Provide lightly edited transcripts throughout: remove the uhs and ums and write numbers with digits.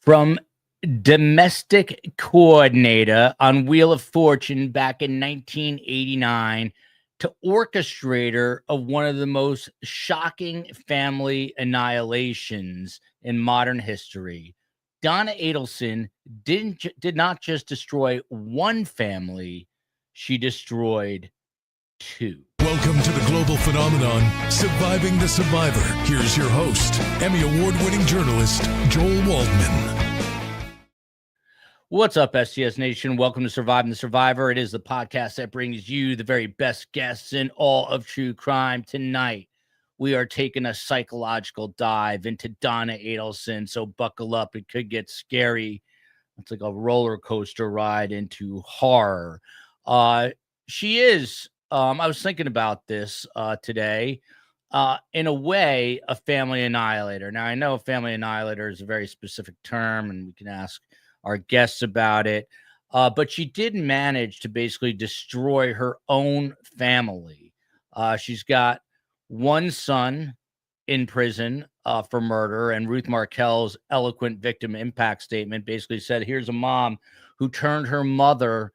From domestic coordinator on Wheel of Fortune back in 1989 to orchestrator of one of the most shocking family annihilations in modern history, Donna Adelson did not just destroy one family, she destroyed two. Welcome to the global phenomenon, Surviving the Survivor. Here's your host, Emmy Award-winning journalist, Joel Waldman. What's up, STS Nation? Welcome to Surviving the Survivor. It is the podcast that brings you the very best guests in all of true crime. Tonight, we are taking a psychological dive into Donna Adelson, so buckle up. It could get scary. It's like a roller coaster ride into horror. She is, I was thinking about this today, in a way, a family annihilator. Now, I know family annihilator is a very specific term, and we can ask our guests about it. But she did manage to basically destroy her own family. She's got one son in prison for murder, and Ruth Markel's eloquent victim impact statement basically said, here's a mom who turned her mother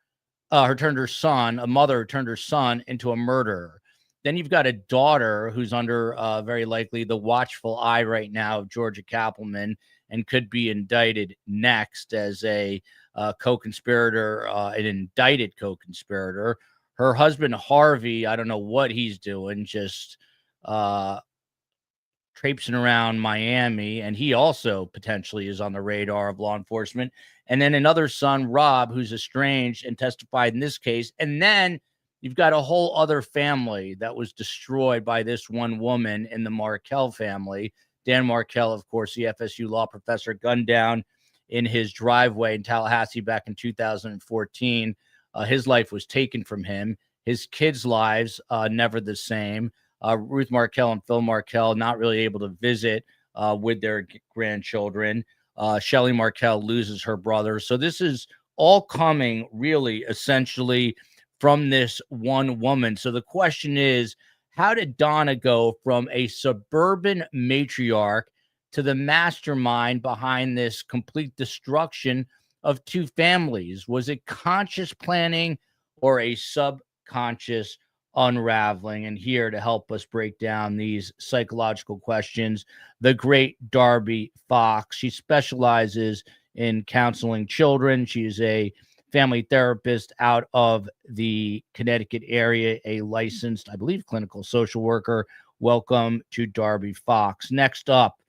into a murderer. Then you've got a daughter who's under very likely the watchful eye right now of Georgia Cappleman and could be indicted next as a co-conspirator, an indicted co-conspirator. Her husband, Harvey, I don't know what he's doing, just traipsing around Miami, and he also potentially is on the radar of law enforcement. And then another son, Rob, who's estranged and testified in this case. And then you've got a whole other family that was destroyed by this one woman in the Markel family. Dan Markel, of course, the FSU law professor, gunned down in his driveway in Tallahassee back in 2014. His life was taken from him. His kids' lives, never the same. Ruth Markel and Phil Markel not really able to visit with their grandchildren. Shelley Markel loses her brother. So this is all coming really essentially from this one woman. So the question is, how did Donna go from a suburban matriarch to the mastermind behind this complete destruction of two families? Was it conscious planning or a subconscious unraveling? And here to help us break down these psychological questions, the great Darby Fox. She specializes in counseling children. She is a family therapist out of the Connecticut area, a licensed, I believe, clinical social worker. Welcome to Darby Fox. Next up,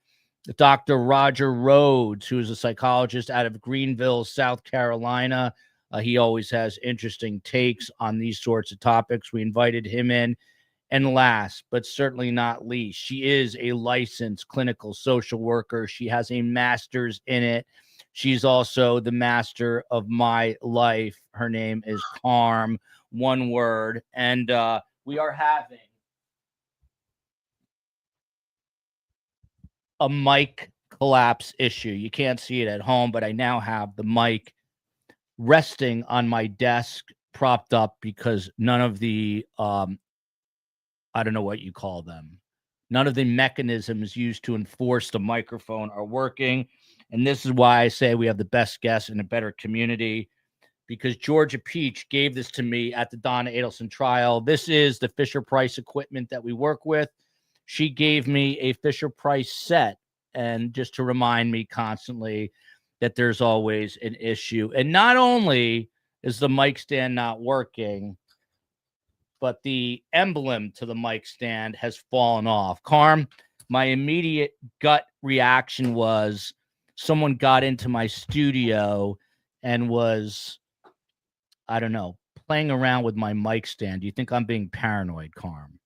Dr. Roger Rhodes, who is a psychologist out of Greenville, South Carolina. He always has interesting takes on these sorts of topics. We invited him in. And last, but certainly not least, she is a licensed clinical social worker. She has a master's in it. She's also the master of my life. Her name is Carm, one word. And we are having a mic collapse issue. You can't see it at home, but I now have the mic resting on my desk, propped up, because none of the, I don't know what you call them, none of the mechanisms used to enforce the microphone are working. And this is why I say we have the best guests in a better community, because Georgia Peach gave this to me at the Donna Adelson trial. This is the Fisher-Price equipment that we work with. She gave me a Fisher-Price set, and just to remind me constantly that there's always an issue. And not only is the mic stand not working, but the emblem to the mic stand has fallen off. Carm, my immediate gut reaction was someone got into my studio and was, I don't know, playing around with my mic stand. Do you think I'm being paranoid, Carm?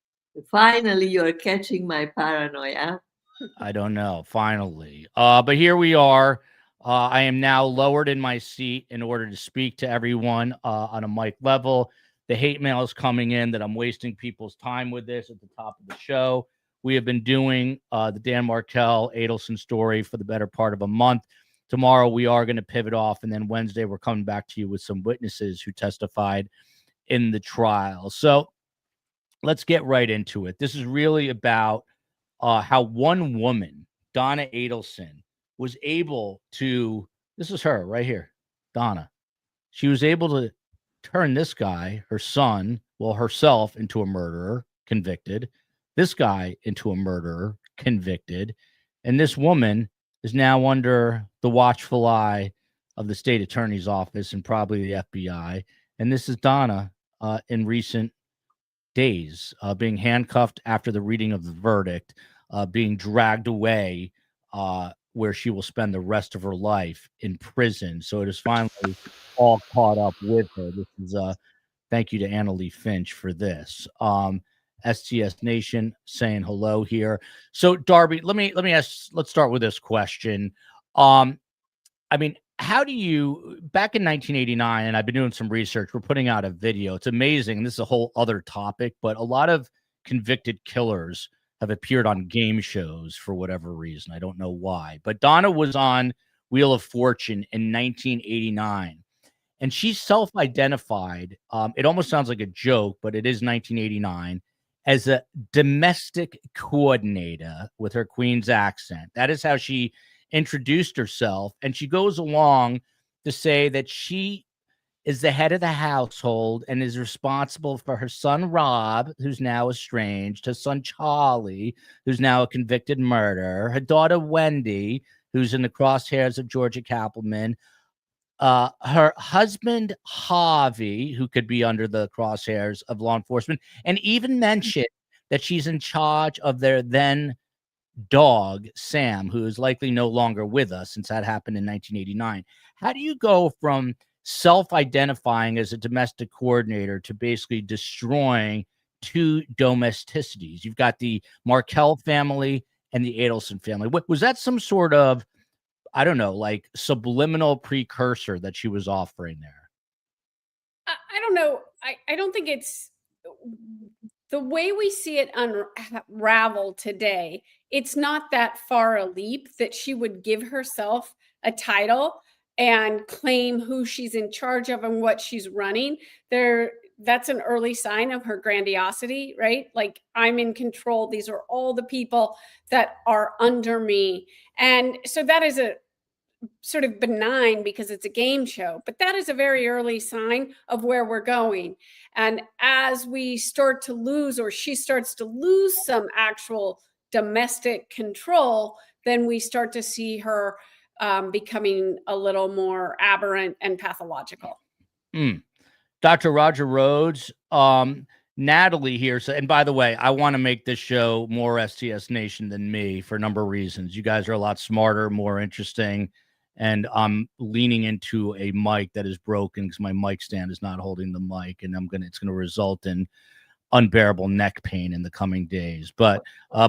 Finally, you're catching my paranoia. I don't know. Finally. But here we are. I am now lowered in my seat in order to speak to everyone on a mic level. The hate mail is coming in that I'm wasting people's time with this at the top of the show. We have been doing the Dan Markel Adelson story for the better part of a month. Tomorrow we are going to pivot off, and then Wednesday we're coming back to you with some witnesses who testified in the trial. So let's get right into it. This is really about how one woman, Donna Adelson, was able to, this is her right here, Donna. She was able to turn this guy, her son, well, herself into a murderer, convicted, this guy into a murderer, convicted, and this woman is now under the watchful eye of the state attorney's office and probably the FBI. And this is Donna in recent days, being handcuffed after the reading of the verdict, being dragged away where she will spend the rest of her life in prison. So it is finally all caught up with her. This is thank you to Annalee Finch for this. STS Nation saying hello here. So Darby, let me ask, let's start with this question. I mean, how do you, back in 1989, and I've been doing some research, we're putting out a video. It's amazing. This is a whole other topic, but a lot of convicted killers have appeared on game shows for whatever reason. I don't know why, but Donna was on Wheel of Fortune in 1989, and she self-identified. It almost sounds like a joke, but it is 1989, as a domestic coordinator with her Queen's accent. That is how she introduced herself, and she goes along to say that she is the head of the household and is responsible for her son Rob, who's now estranged, her son Charlie, who's now a convicted murderer, her daughter Wendy, who's in the crosshairs of Georgia Cappleman, her husband Harvey, who could be under the crosshairs of law enforcement, and even mentioned that she's in charge of their then dog Sam, who is likely no longer with us since that happened in 1989. How do you go from self-identifying as a domestic coordinator to basically destroying two domesticities? You've got the Markel family and the Adelson family. What was that, some sort of, I don't know, like subliminal precursor that she was offering there? I don't know. I don't think it's the way we see it unravel today. It's not that far a leap that she would give herself a title and claim who she's in charge of and what she's running. That's an early sign of her grandiosity, right? Like, I'm in control. These are all the people that are under me. And so that is a sort of benign because it's a game show, but that is a very early sign of where we're going. And as we start to lose, or she starts to lose some actual domestic control, then we start to see her becoming a little more aberrant and pathological. Dr. Roger Rhodes, Natalie here. So, and by the way, I want to make this show more STS Nation than me for a number of reasons. You guys are a lot smarter, more interesting, and I'm leaning into a mic that is broken because my mic stand is not holding the mic, and it's going to result in unbearable neck pain in the coming days. But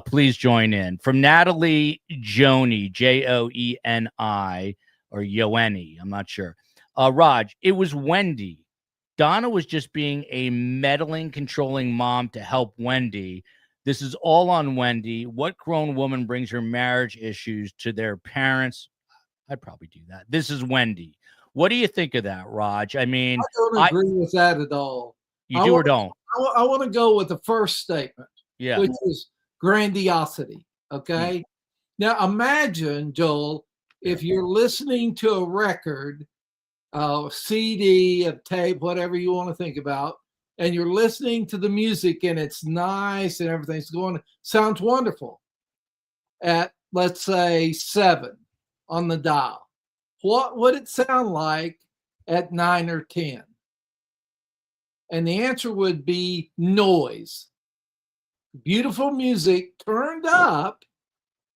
please join in. From Natalie Joni, Joeni, or Yoeni, I'm not sure. Raj, it was Wendy. Donna was just being a meddling, controlling mom to help Wendy. This is all on Wendy. What grown woman brings her marriage issues to their parents? I'd probably do that. This is Wendy. What do you think of that, Raj? I mean, I don't agree with that at all. You do or don't? I want to go with the first statement, which is grandiosity. Okay. Now imagine, Joel, if you're listening to a record, CD, a tape, whatever you want to think about, and you're listening to the music and it's nice and everything's going, sounds wonderful. At, let's say, 7 on the dial. What would it sound like at 9 or 10? And the answer would be noise. Beautiful music turned up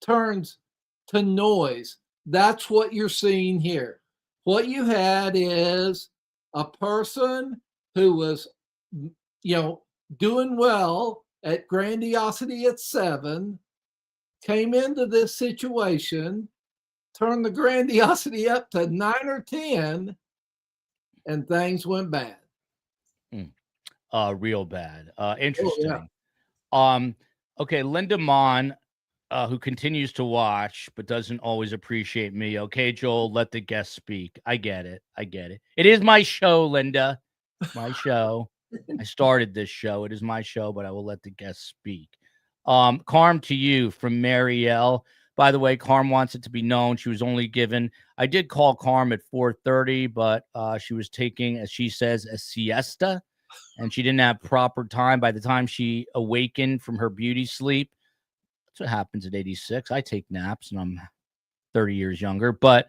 turns to noise. That's what you're seeing here. What you had is a person who was, doing well at grandiosity at 7, came into this situation, turned the grandiosity up to 9 or 10, and things went bad. Real bad. Interesting. Okay, Linda Mon, who continues to watch but doesn't always appreciate me. Okay, Joel, let the guest speak. I get it. It is my show, Linda. My show. I started this show. It is my show, but I will let the guest speak. Carm, to you from Marielle. By the way, Carm wants it to be known she was only given. I did call Carm at 4:30, but she was taking, as she says, a siesta, and she didn't have proper time. By the time she awakened from her beauty sleep, that's what happens at 86. I take naps, and I'm 30 years younger, but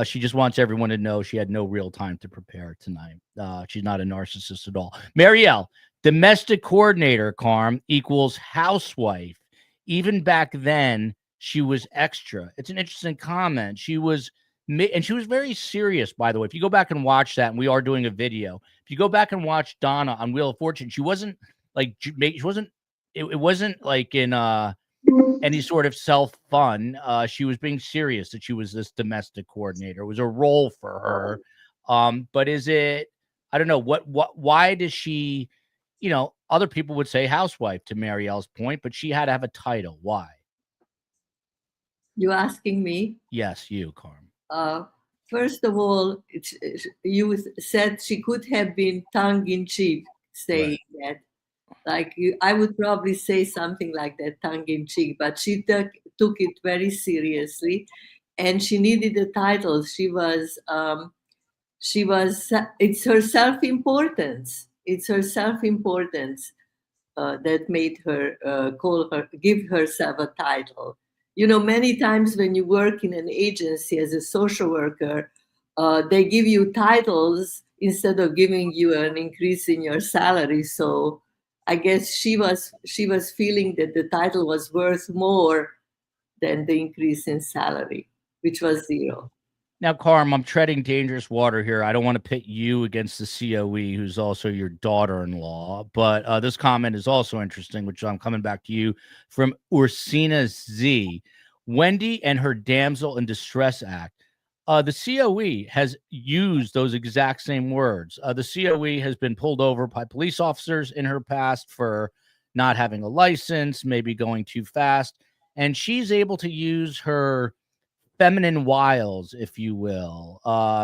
she just wants everyone to know she had no real time to prepare tonight. She's not a narcissist at all. Marielle, domestic coordinator, Carm, equals housewife. Even back then, she was extra. It's an interesting comment. She was very serious, by the way. If you go back and watch that, and we are doing a video, if you go back and watch Donna on Wheel of Fortune, she wasn't like, it wasn't like in any sort of self-fun. She was being serious that she was this domestic coordinator. It was a role for her. But is it, I don't know, why does she, other people would say housewife to Marielle's point, but she had to have a title. Why? You asking me? Yes, you, Carm. First of all, you said she could have been tongue-in-cheek saying that. Like I would probably say something like that, tongue-in-cheek, but she took it very seriously, and she needed a title. It's her self-importance. It's her self-importance that made her give herself a title. Many times when you work in an agency as a social worker, they give you titles instead of giving you an increase in your salary. So I guess she was feeling that the title was worth more than the increase in salary, which was 0. Now, Carm, I'm treading dangerous water here. I don't want to pit you against the COE, who's also your daughter-in-law. But this comment is also interesting, which I'm coming back to you from Ursina Z. Wendy and her damsel in distress act. The COE has used those exact same words. The COE has been pulled over by police officers in her past for not having a license, maybe going too fast. And she's able to use her feminine wiles, if you will,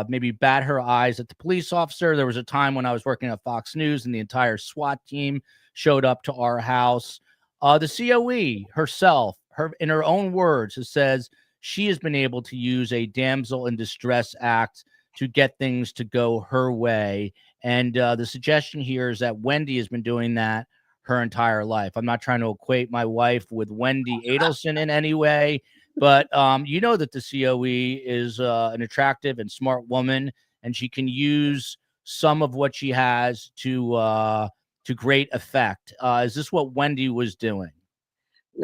maybe bat her eyes at the police officer. There was a time when I was working at Fox News and the entire SWAT team showed up to our house. The COE herself, in her own words, says she has been able to use a damsel in distress act to get things to go her way. And the suggestion here is that Wendy has been doing that her entire life. I'm not trying to equate my wife with Wendy Adelson in any way, but that the COE is an attractive and smart woman, and she can use some of what she has to great effect. Is this what Wendy was doing?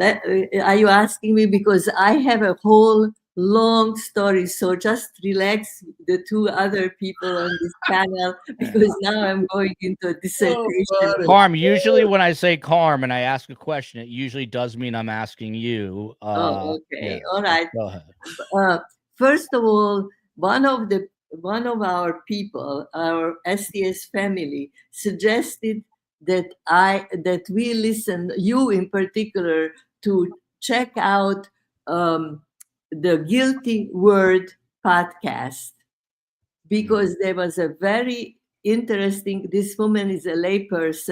Are you asking me? Because I have a whole long story. So just relax, the two other people on this panel, because now I'm going into a dissertation. Carm, usually when I say Carm and I ask a question, it usually does mean I'm asking you. Okay. Yeah. All right. Go ahead. First of all, one of our people, our STS family, suggested that we listen, you in particular, to check out the Guilty Word podcast, because there was a very interesting. This woman is a else.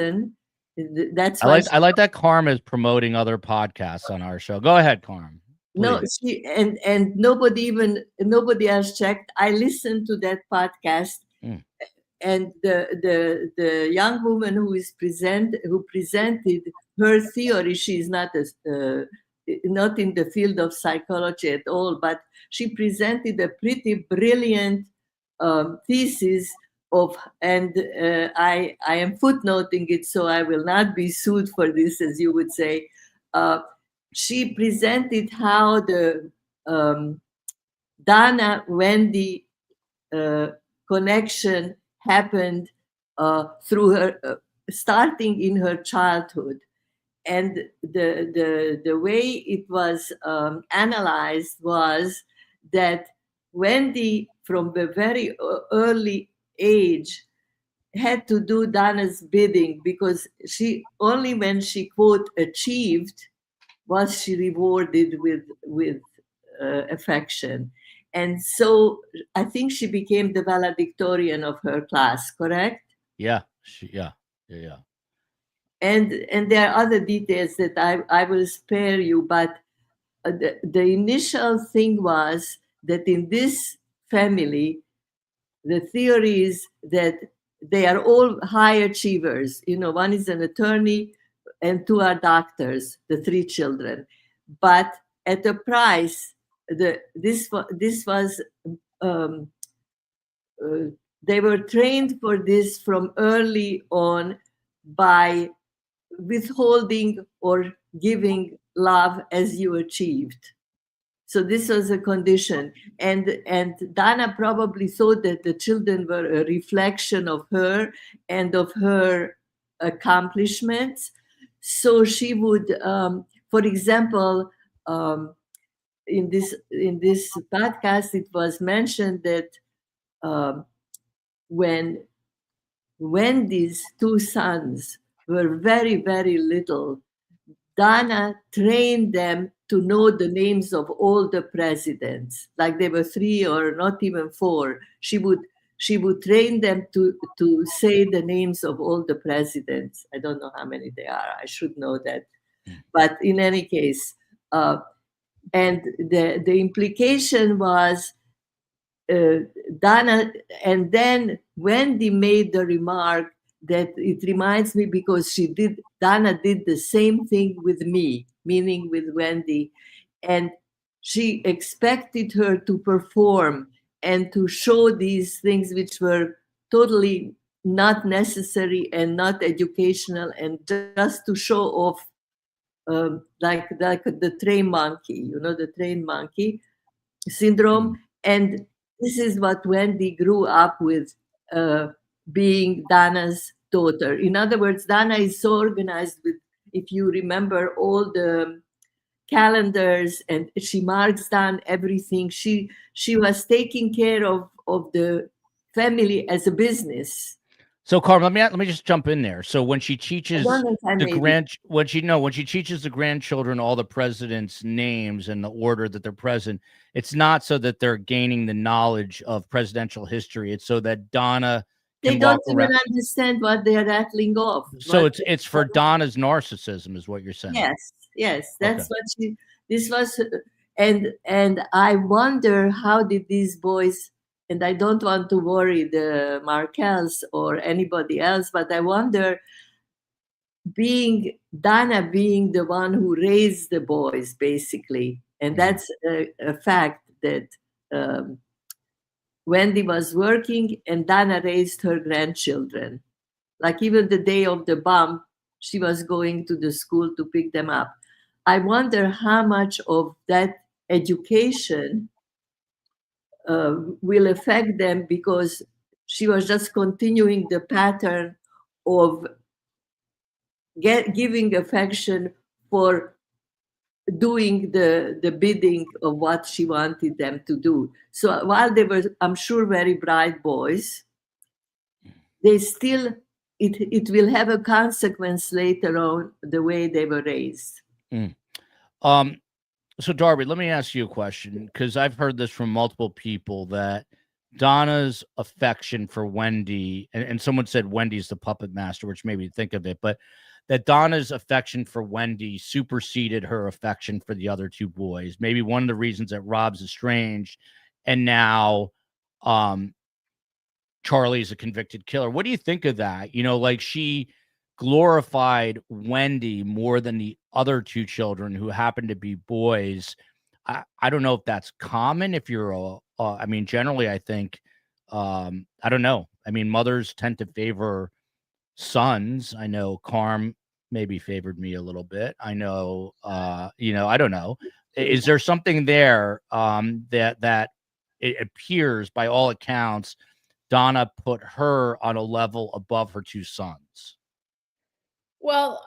That's why I like that Carm is promoting other podcasts on our show. Go ahead, Carm. No, she and nobody else checked. I listened to that podcast. And the young woman who presented her theory, she's not in the field of psychology at all, but she presented a pretty brilliant thesis and I am footnoting it, so I will not be sued for this, as you would say. She presented how the Donna-Wendy connection happened through her, starting in her childhood, and the way it was analyzed was that Wendy, from the very early age, had to do Donna's bidding, because only when she quote achieved was she rewarded with affection. And so I think she became the valedictorian of her class, correct? Yeah. And there are other details that I will spare you, but the initial thing was that in this family, the theory is that they are all high achievers. One is an attorney and 2 are doctors, the 3 children. But at a price, this was they were trained for this from early on by withholding or giving love as you achieved. So this was a condition. And Donna probably thought that the children were a reflection of her and of her accomplishments. So she would, for example, in this podcast, it was mentioned that when Wendy's 2 sons were very, very little, Donna trained them to know the names of all the presidents, like they were 3 or not even 4. She would train them to say the names of all the presidents. I don't know how many they are. I should know that. But in any case, and the implication was Donna, and then Wendy made the remark that it reminds me because Donna did the same thing with me, meaning with Wendy, and she expected her to perform and to show these things which were totally not necessary and not educational, and just to show off, like the trained monkey, the trained monkey syndrome. And this is what Wendy grew up with, being Donna's daughter. In other words, Donna is so organized with, if you remember, all the calendars, and she marks down everything. She was taking care of the family as a business. So, Carmen, let me just jump in there. So, when she teaches when she teaches the grandchildren all the presidents' names and the order that they're present, it's not so that they're gaining the knowledge of presidential history. It's so that Donna they don't even understand what they are rattling off. So it's for Donna's narcissism, is what you're saying. Yes, that's what this was, and I wonder how did these boys. And I don't want to worry the Markels or anybody else, but I wonder, Donna being the one who raised the boys, basically, and that's a fact that Wendy was working and Donna raised her grandchildren. Like even the day of the bomb, she was going to the school to pick them up. I wonder how much of that education will affect them, because she was just continuing the pattern of giving affection for doing the bidding of what she wanted them to do. So while they were, I'm sure, very bright boys, they still, it will have a consequence later on the way they were raised. So, Darby, let me ask you a question, because I've heard this from multiple people, that Donna's affection for Wendy, and someone said Wendy's the puppet master, which made me think of it, but that Donna's affection for Wendy superseded her affection for the other 2 boys. Maybe one of the reasons that Rob's estranged, and now Charlie's a convicted killer. What do you think of that? Like, she glorified Wendy more than the other 2 children who happened to be boys. I don't know if that's common. If you're generally, I think, I don't know. I mean, mothers tend to favor sons. I know Carm maybe favored me a little bit. I know, I don't know. Is there something there that it appears, by all accounts, Donna put her on a level above her 2 sons? Well,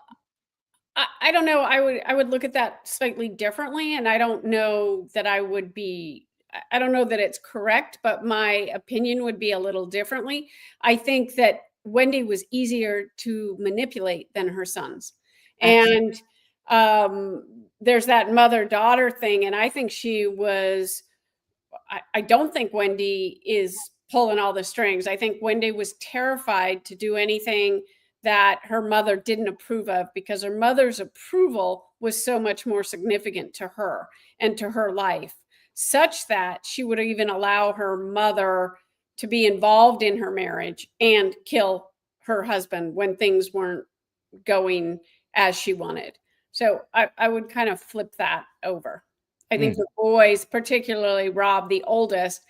I don't know. I would look at that slightly differently, and I don't know that I don't know that it's correct, but my opinion would be a little differently. I think that Wendy was easier to manipulate than her sons. And there's that mother-daughter thing, and I think I don't think Wendy is pulling all the strings. I think Wendy was terrified to do anything that her mother didn't approve of, because her mother's approval was so much more significant to her and to her life, such that she would even allow her mother to be involved in her marriage and kill her husband when things weren't going as she wanted. So I would kind of flip that over. I think the boys, particularly Rob, the oldest,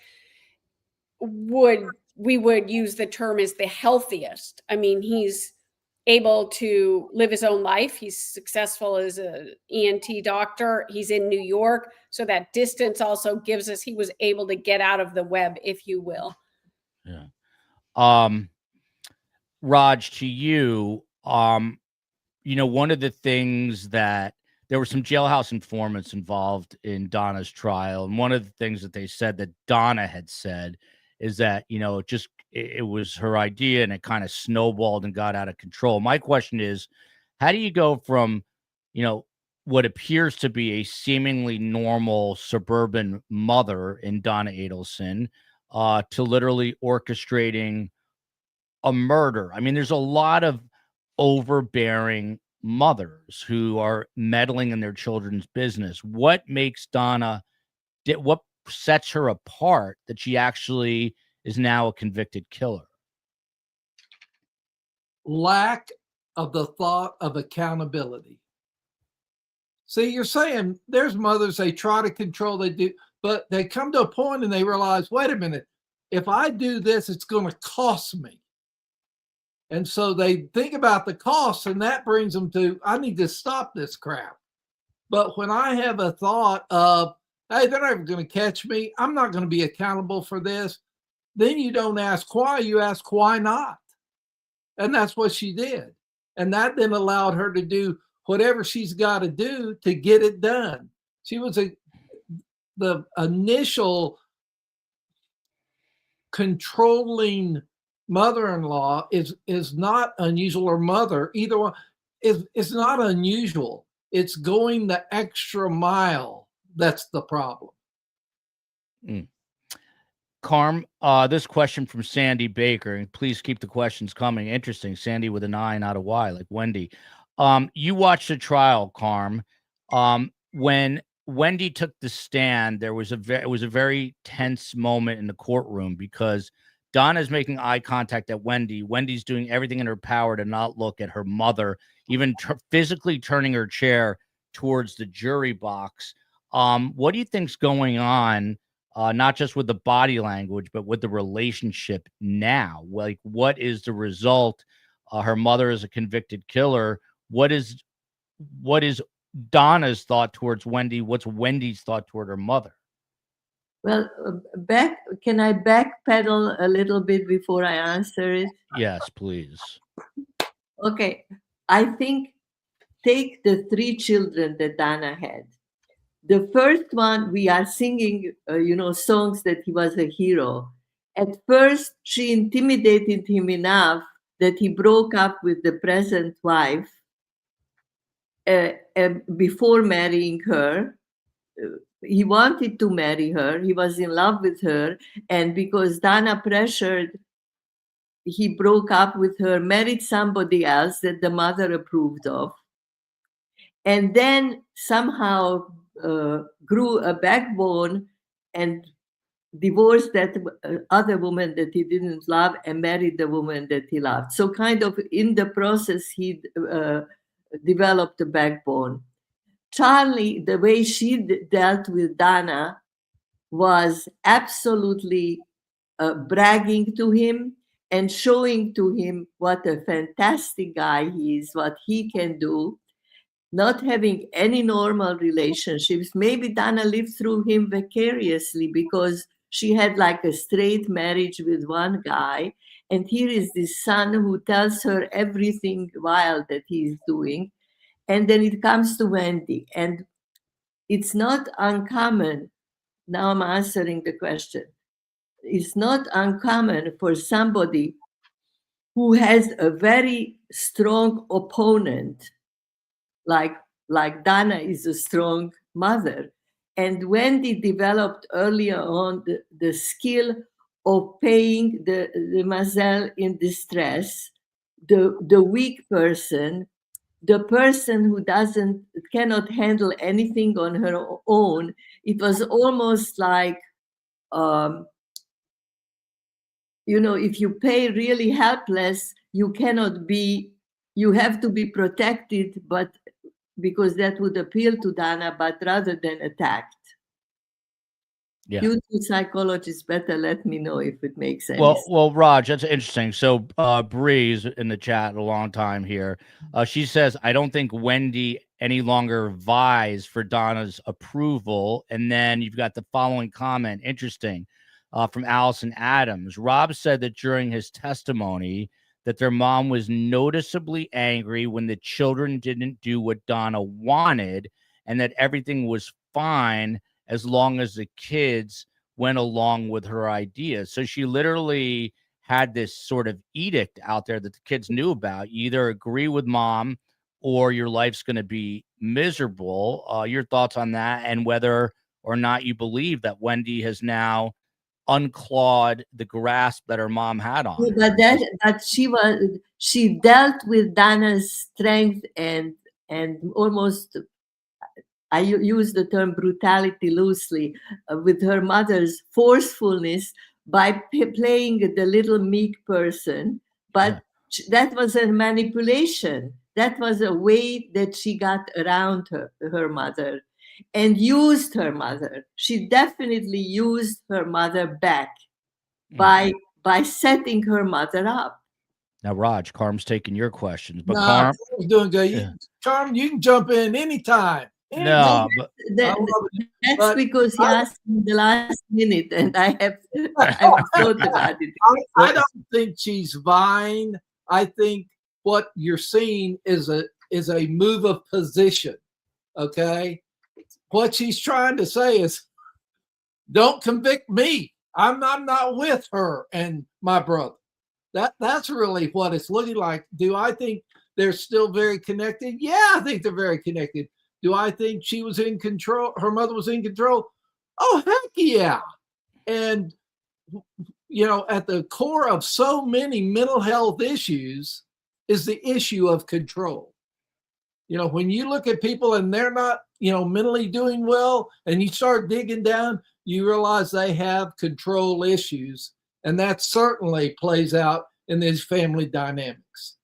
we would use the term as the healthiest. I mean, he's able to live his own life. He's successful as an ENT doctor. He's in New York. So that distance also gives us, he was able to get out of the web, if you will. Yeah. Raj, to you, one of the things that there were some jailhouse informants involved in Donna's trial. And one of the things that they said that Donna had said is that, it was her idea and it kind of snowballed and got out of control. My question is, how do you go from, what appears to be a seemingly normal suburban mother in Donna Adelson to literally orchestrating a murder? I mean, there's a lot of overbearing mothers who are meddling in their children's business. What makes Donna, what sets her apart that she actually is now a convicted killer? Lack of the thought of accountability. See, you're saying there's mothers, they try to control, they do, but they come to a point and they realize, wait a minute, if I do this, it's going to cost me. And so they think about the costs, and that brings them to, I need to stop this crap. But when I have a thought of, hey, they're never going to catch me, I'm not going to be accountable for this, then you don't ask why, you ask why not. And that's what she did. And that then allowed her to do whatever she's got to do to get it done. She was the initial controlling mother-in-law is not unusual, or mother, either one is not unusual. It's going the extra mile that's the problem. Carm, this question from Sandy Baker, and please keep the questions coming. Interesting. Sandy with an I, not a Y, like Wendy. You watched the trial, Carm. When Wendy took the stand, it was a very tense moment in the courtroom because Donna's making eye contact at Wendy. Wendy's doing everything in her power to not look at her mother, even physically turning her chair towards the jury box. What do you think's going on, not just with the body language, but with the relationship now? Like, what is the result? Her mother is a convicted killer. What is Donna's thought towards Wendy? What's Wendy's thought toward her mother? Well, can I backpedal a little bit before I answer it? Yes, please. Okay. I think take the 3 children that Donna had. The first one, we are singing, songs that he was a hero. At first, she intimidated him enough that he broke up with the present wife before marrying her. He wanted to marry her. He was in love with her. And because Donna pressured, he broke up with her, married somebody else that the mother approved of. And then somehow grew a backbone and divorced that other woman that he didn't love and married the woman that he loved. So kind of in the process, he developed a backbone. Charlie, the way she dealt with Donna was absolutely bragging to him and showing to him what a fantastic guy he is, what he can do, not having any normal relationships. Maybe Donna lived through him vicariously because she had like a straight marriage with one guy. And here is this son who tells her everything wild that he's doing. And then it comes to Wendy. And it's not uncommon. Now I'm answering the question. It's not uncommon for somebody who has a very strong opponent, like Donna is a strong mother. And Wendy developed earlier on the skill of paying the demoiselle in distress the weak person, the person who cannot handle anything on her own. It was almost like, if you pay really helpless, you have to be protected, but because that would appeal to Donna, but rather than attacked. Yeah. You two psychologists better let me know if it makes sense. Well, Raj, that's interesting. So Bree's in the chat a long time here. She says, I don't think Wendy any longer vies for Donna's approval. And then you've got the following comment, interesting, from Allison Adams. Rob said that during his testimony that their mom was noticeably angry when the children didn't do what Donna wanted, and that everything was fine as long as the kids went along with her ideas. So she literally had this sort of edict out there that the kids knew about. You either agree with mom or your life's going to be miserable. Your thoughts on that, and whether or not you believe that Wendy has now unclawed the grasp that her mom had on her. But she dealt with Donna's strength and almost, I use the term brutality loosely, with her mother's forcefulness by playing the little meek person. But that was a manipulation. That was a way that she got around her mother and used her mother. She definitely used her mother back by setting her mother up. Now, Raj, Carm's taking your questions, but Carm's doing good. Carm, you can jump in anytime. No, that's because he asked me the last minute, and I have thought about it. I don't think she's vying. I think what you're seeing is a move of position. Okay, what she's trying to say is, don't convict me. I'm not with her and my brother. That's really what it's looking like. Do I think they're still very connected? Yeah, I think they're very connected. Do I think she was in control? Her mother was in control? Oh, heck yeah. And, at the core of so many mental health issues is the issue of control. When you look at people and they're not, mentally doing well, and you start digging down, you realize they have control issues. And that certainly plays out in these family dynamics.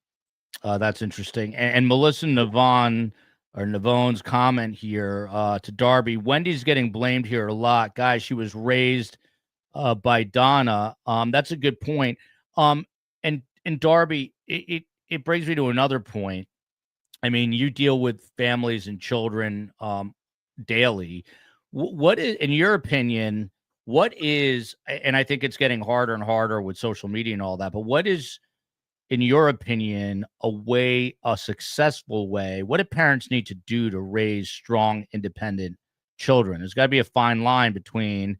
That's interesting. And Melissa Navone's comment here to Darby, Wendy's getting blamed here a lot. Guys, she was raised by Donna. That's a good point. And Darby, it brings me to another point. I mean, you deal with families and children daily. What is, in your opinion, and I think it's getting harder and harder with social media and all that, but what is, in your opinion, a successful way? What do parents need to do to raise strong, independent children? There's got to be a fine line between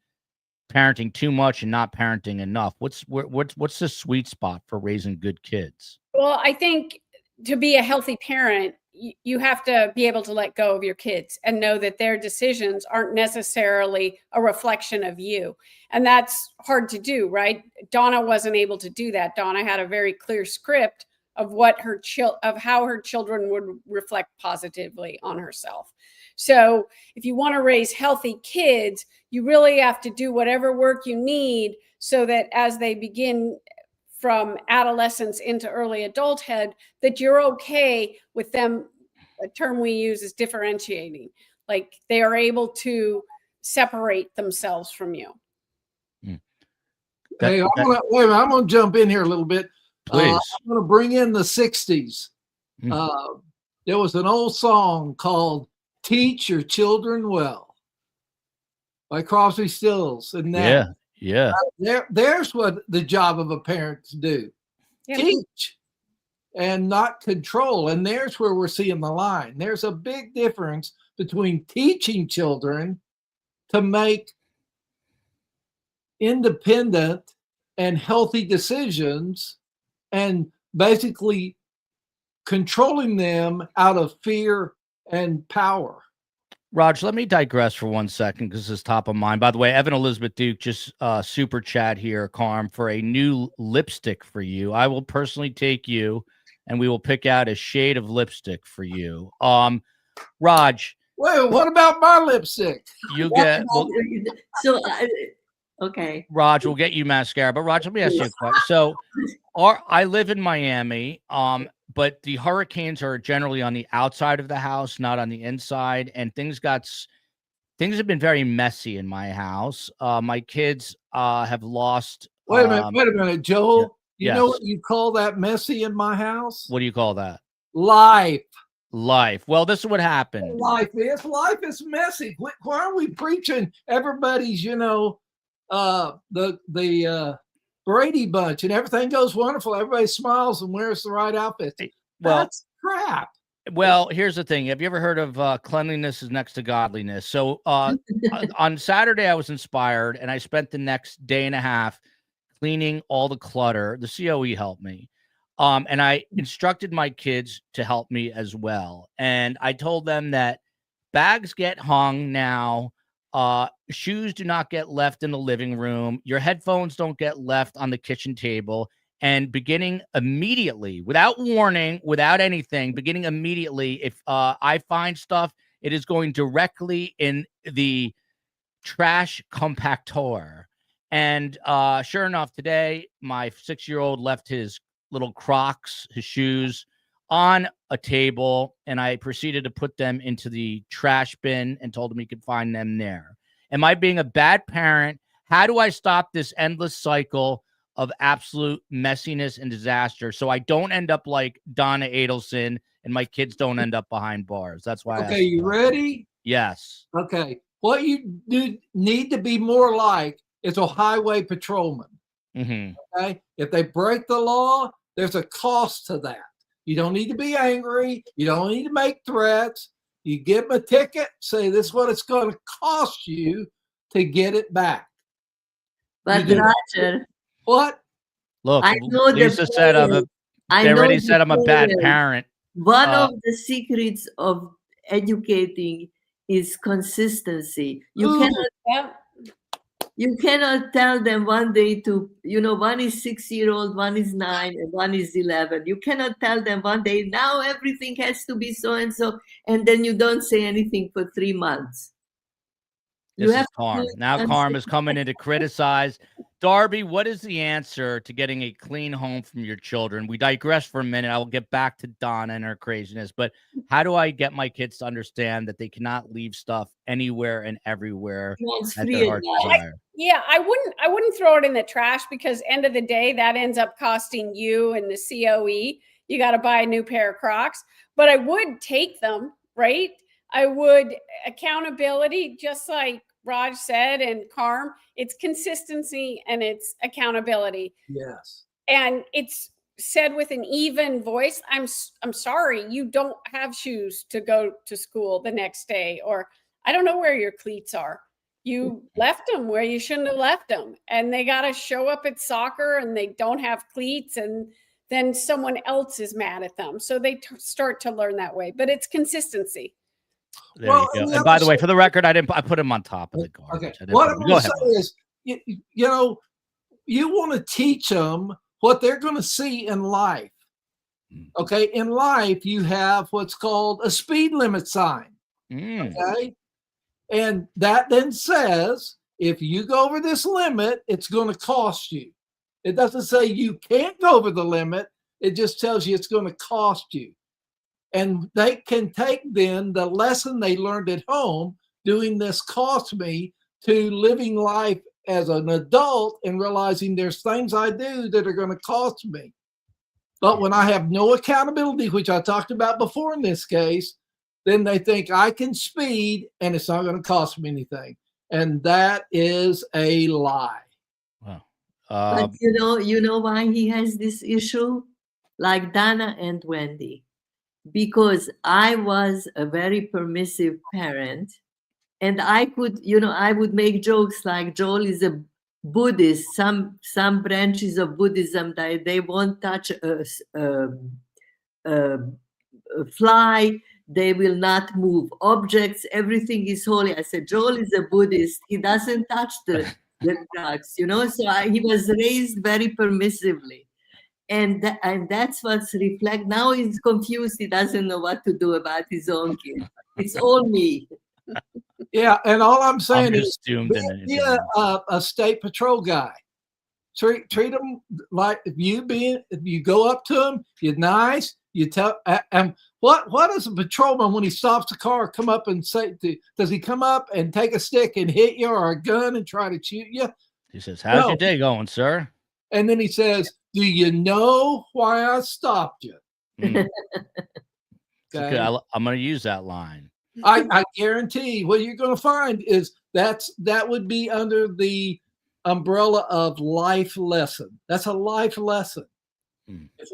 parenting too much and not parenting enough. What's the sweet spot for raising good kids? Well, I think to be a healthy parent, you have to be able to let go of your kids and know that their decisions aren't necessarily a reflection of you. And that's hard to do, right? Donna wasn't able to do that. Donna had a very clear script of what of how her children would reflect positively on herself. So if you want to raise healthy kids, you really have to do whatever work you need so that as they begin from adolescence into early adulthood, that you're okay with them. A term we use is differentiating, like they are able to separate themselves from you. Hey, I'm going to jump in here a little bit. Please. I'm going to bring in the 60s. There was an old song called Teach Your Children Well by Crosby, Stills. And that, yeah. There's what the job of a parent to do. Yeah. Teach and not control. And there's where we're seeing the line. There's a big difference between teaching children to make independent and healthy decisions and basically controlling them out of fear and power. Raj, let me digress for 1 second because it's top of mind. By the way, Evan Elizabeth Duke just super chat here, Carm, for a new lipstick for you. I will personally take you and we will pick out a shade of lipstick for you. Raj. Wait, what about my lipstick? You get okay. Raj, we'll get you mascara. But Raj, let me ask you a question. So, I live in Miami, but the hurricanes are generally on the outside of the house, not on the inside, and things have been very messy in my house. My kids have lost. Wait a minute, Joel. You yes. know what you call that messy in my house? What do you call that? Life. Well, this is what happened. Life is messy. Why are we preaching everybody's, the Brady Bunch and everything goes wonderful. Everybody smiles and wears the right outfits. Well, that's crap. Well, here's the thing. Have you ever heard of cleanliness is next to godliness? So on Saturday, I was inspired, and I spent the next day and a half cleaning all the clutter. The COE helped me. And I instructed my kids to help me as well. And I told them that bags get hung now. Shoes do not get left in the living room. Your headphones don't get left on the kitchen table. And beginning immediately, without warning, without anything, beginning immediately, if I find stuff, it is going directly in the trash compactor. And sure enough, today, my 6-year-old left his little Crocs, his shoes, on a table, and I proceeded to put them into the trash bin and told him he could find them there. Am I being a bad parent? How do I stop this endless cycle of absolute messiness and disaster so I don't end up like Donna Adelson and my kids don't end up behind bars? That's why. Okay, you ready? Yes. Okay. What you need to be more like is a highway patrolman. Mm-hmm. Okay. If they break the law, there's a cost to that. You don't need to be angry. You don't need to make threats. You give them a ticket, say this is what it's going to cost you to get it back. But Roger, what? Look, I know Lisa said they already said I'm a bad parent. One of the secrets of educating is consistency. You cannot tell them one day to, one is 6-year-old, one is 9, and one is 11. You cannot tell them one day, now everything has to be so and so, and then you don't say anything for 3 months. This is Carm. Now Carm is coming in to criticize. Darby, what is the answer to getting a clean home from your children? We digress for a minute. I will get back to Donna and her craziness, but how do I get my kids to understand that they cannot leave stuff anywhere and everywhere at their heart's desire? I wouldn't throw it in the trash, because end of the day, that ends up costing you and the COE. You got to buy a new pair of Crocs, but I would take them, right? I would accountability, just like Raj said, and Carm, it's consistency and it's accountability. Yes. And it's said with an even voice. I'm sorry, you don't have shoes to go to school the next day, or I don't know where your cleats are. You left them where you shouldn't have left them. And they got to show up at soccer and they don't have cleats, and then someone else is mad at them. So they start to learn that way, but it's consistency. There you go. And by the way, for the record, I put him on top of the garbage. Okay. What I'm going to say is, you want to teach them what they're going to see in life. Okay. In life, you have what's called a speed limit sign. Okay. And that then says, if you go over this limit, it's going to cost you. It doesn't say you can't go over the limit. It just tells you it's going to cost you. And they can take then the lesson they learned at home, doing this cost me, to living life as an adult and realizing there's things I do that are going to cost me. But when I have no accountability, which I talked about before in this case, then they think I can speed and it's not going to cost me anything. And that is a lie. Wow. But you know why he has this issue? Like Donna and Wendy. Because I was a very permissive parent, and I could, I would make jokes like Joel is a Buddhist. Some branches of Buddhism, they won't touch a fly. They will not move objects. Everything is holy. I said, Joel is a Buddhist. He doesn't touch the drugs, So he was raised very permissively. And that's what's reflect. Now he's confused. He doesn't know what to do about his own kid. It's all me. Yeah, and all I'm saying is be a state patrol guy. Treat them like if you go up to them, you're nice. You tell what does a patrolman when he stops the car come up and say? Does he come up and take a stick and hit you or a gun and try to shoot you? He says, "How's your day going, sir?" And then he says, "Do you know why I stopped you?" Okay. I'm going to use that line. I guarantee what you're going to find is that would be under the umbrella of life lesson. That's a life lesson. If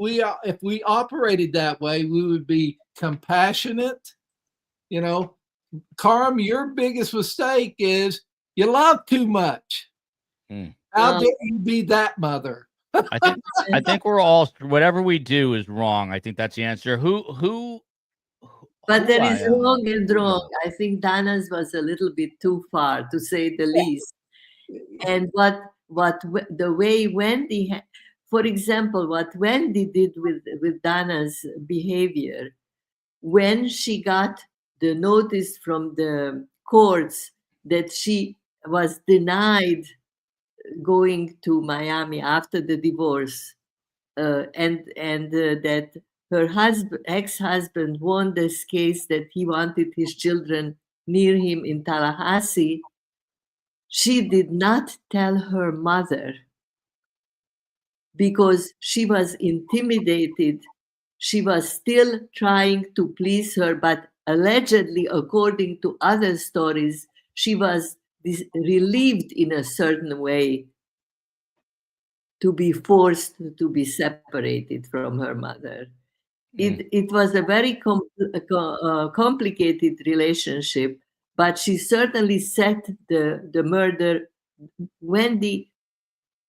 we operated that way, we would be compassionate. Carm, your biggest mistake is you love too much. How dare you be that mother? I think we're all, whatever we do is wrong. I think that's the answer. But there is wrong and wrong. I think Donna's was a little bit too far, to say the least. And the way Wendy, for example, what Wendy did with Donna's behavior, when she got the notice from the courts that she was denied going to Miami after the divorce, and that her ex-husband won this case that he wanted his children near him in Tallahassee, she did not tell her mother because she was intimidated. She was still trying to please her, but allegedly, according to other stories, she was relieved in a certain way to be forced to be separated from her mother. It was a very complicated relationship, but she certainly set the murder. Wendy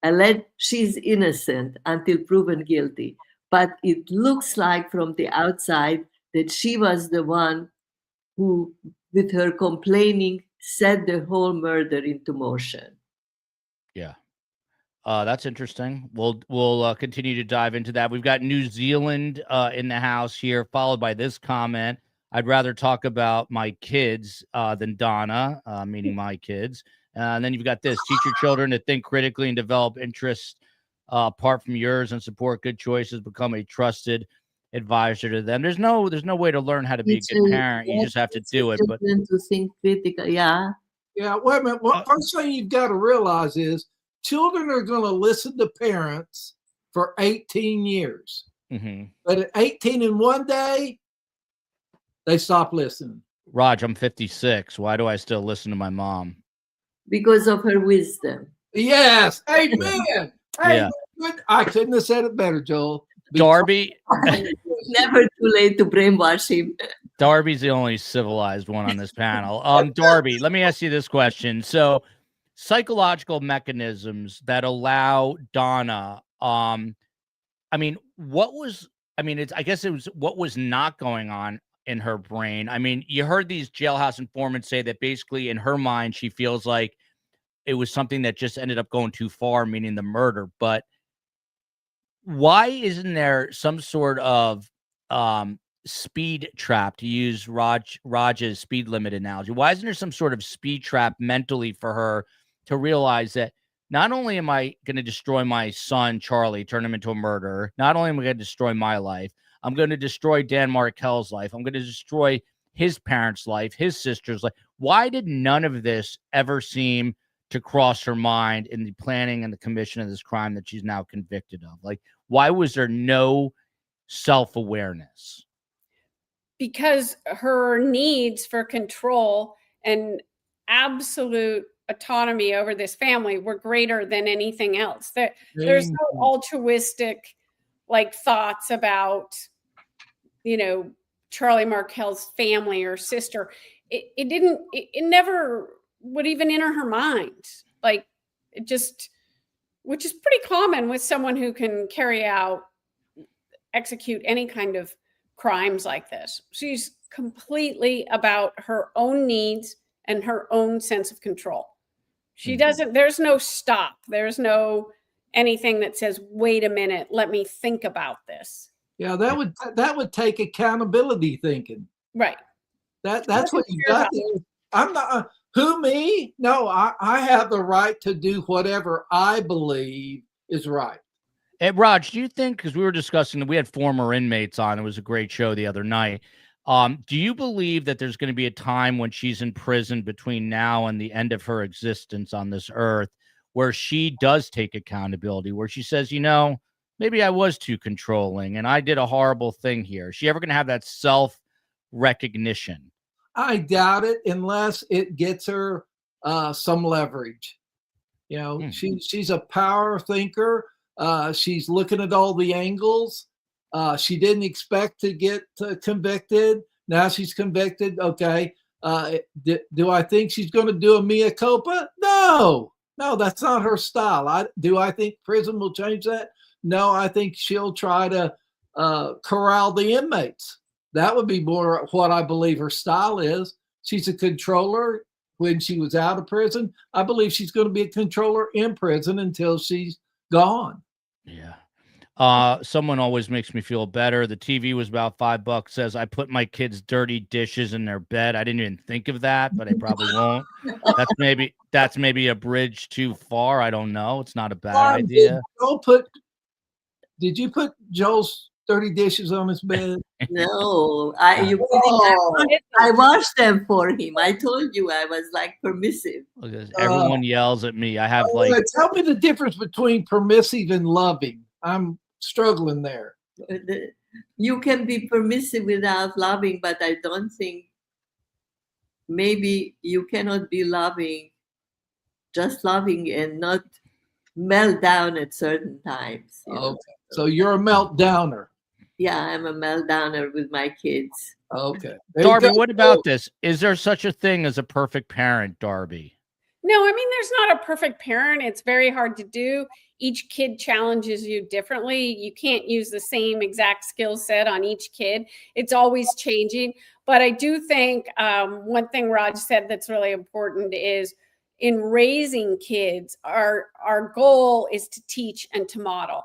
alleged she's innocent until proven guilty, but it looks like from the outside that she was the one who, with her complaining, set the whole murder into motion. Yeah. That's interesting. We'll continue to dive into that. We've got New Zealand in the house here, followed by this comment. I'd rather talk about my kids than Donna, meaning my kids. And then you've got this: teach your children to think critically and develop interests apart from yours, and support good choices. Become a trusted advisor to them. There's no way to learn how to be a good parent. You just have to do it. But to think critically, yeah. Wait a minute. First thing you've got to realize is children are going to listen to parents for 18 years. Mm-hmm. But at 18 and one day, they stop listening. Raj, I'm 56. Why do I still listen to my mom? Because of her wisdom. Yes. Amen. Yeah. I couldn't have said it better, Joel. Darby. Never too late to brainwash him. Darby's the only civilized one on this panel. Darby, let me ask you this question. So, psychological mechanisms that allow Donna, I guess it was what was not going on in her brain. I mean, you heard these jailhouse informants say that basically in her mind, she feels like it was something that just ended up going too far, meaning the murder. But why isn't there some sort of speed trap, to use Raj's speed limit analogy? Why isn't there some sort of speed trap mentally for her to realize that not only am I going to destroy my son, Charlie, turn him into a murderer, not only am I going to destroy my life, I'm going to destroy Dan Markel's life. I'm going to destroy his parents' life, his sister's life. Why did none of this ever seem to cross her mind in the planning and the commission of this crime that she's now convicted of? Like, why was there no self-awareness? Because her needs for control and absolute autonomy over this family were greater than anything else. There's no altruistic thoughts about, Charlie Markel's family or sister. It never would even enter her mind. Which is pretty common with someone who can execute any kind of crimes like this. She's completely about her own needs and her own sense of control. She doesn't, there's no stop. There's no anything that says, wait a minute, let me think about this. Yeah, that would take accountability thinking. Right. That's what you got there. I'm not who me? No, I have the right to do whatever I believe is right. Hey, Raj, do you think, because we were discussing, we had former inmates on, it was a great show the other night. Do you believe that there's going to be a time when she's in prison between now and the end of her existence on this earth where she does take accountability, where she says, maybe I was too controlling and I did a horrible thing here? Is she ever going to have that self-recognition? I doubt it, unless it gets her some leverage. She's a power thinker. She's looking at all the angles. She didn't expect to get convicted. Now she's convicted. Okay. Do I think she's going to do a mea culpa? No, that's not her style. Do I think prison will change that? No, I think she'll try to corral the inmates. That would be more what I believe her style is. She's a controller when she was out of prison. I believe she's going to be a controller in prison until she's gone. Yeah. Someone always makes me feel better. The TV was about $5. Says I put my kids' dirty dishes in their bed. I didn't even think of that, but I probably won't. That's maybe a bridge too far. I don't know. It's not a bad idea. Did you put Joel's dirty dishes on his bed? No, I washed them for him. I told you I was like permissive. Everyone yells at me. I have tell me the difference between permissive and loving. I'm struggling there. You can be permissive without loving, but I don't think maybe you cannot be loving, just loving and not melt down at certain times. Okay. So you're a meltdowner. Yeah, I'm a meltdowner with my kids. Okay. Darby, what about this? Is there such a thing as a perfect parent, Darby? No, I mean, there's not a perfect parent. It's very hard to do. Each kid challenges you differently. You can't use the same exact skill set on each kid. It's always changing. But I do think one thing Raj said that's really important is in raising kids, our goal is to teach and to model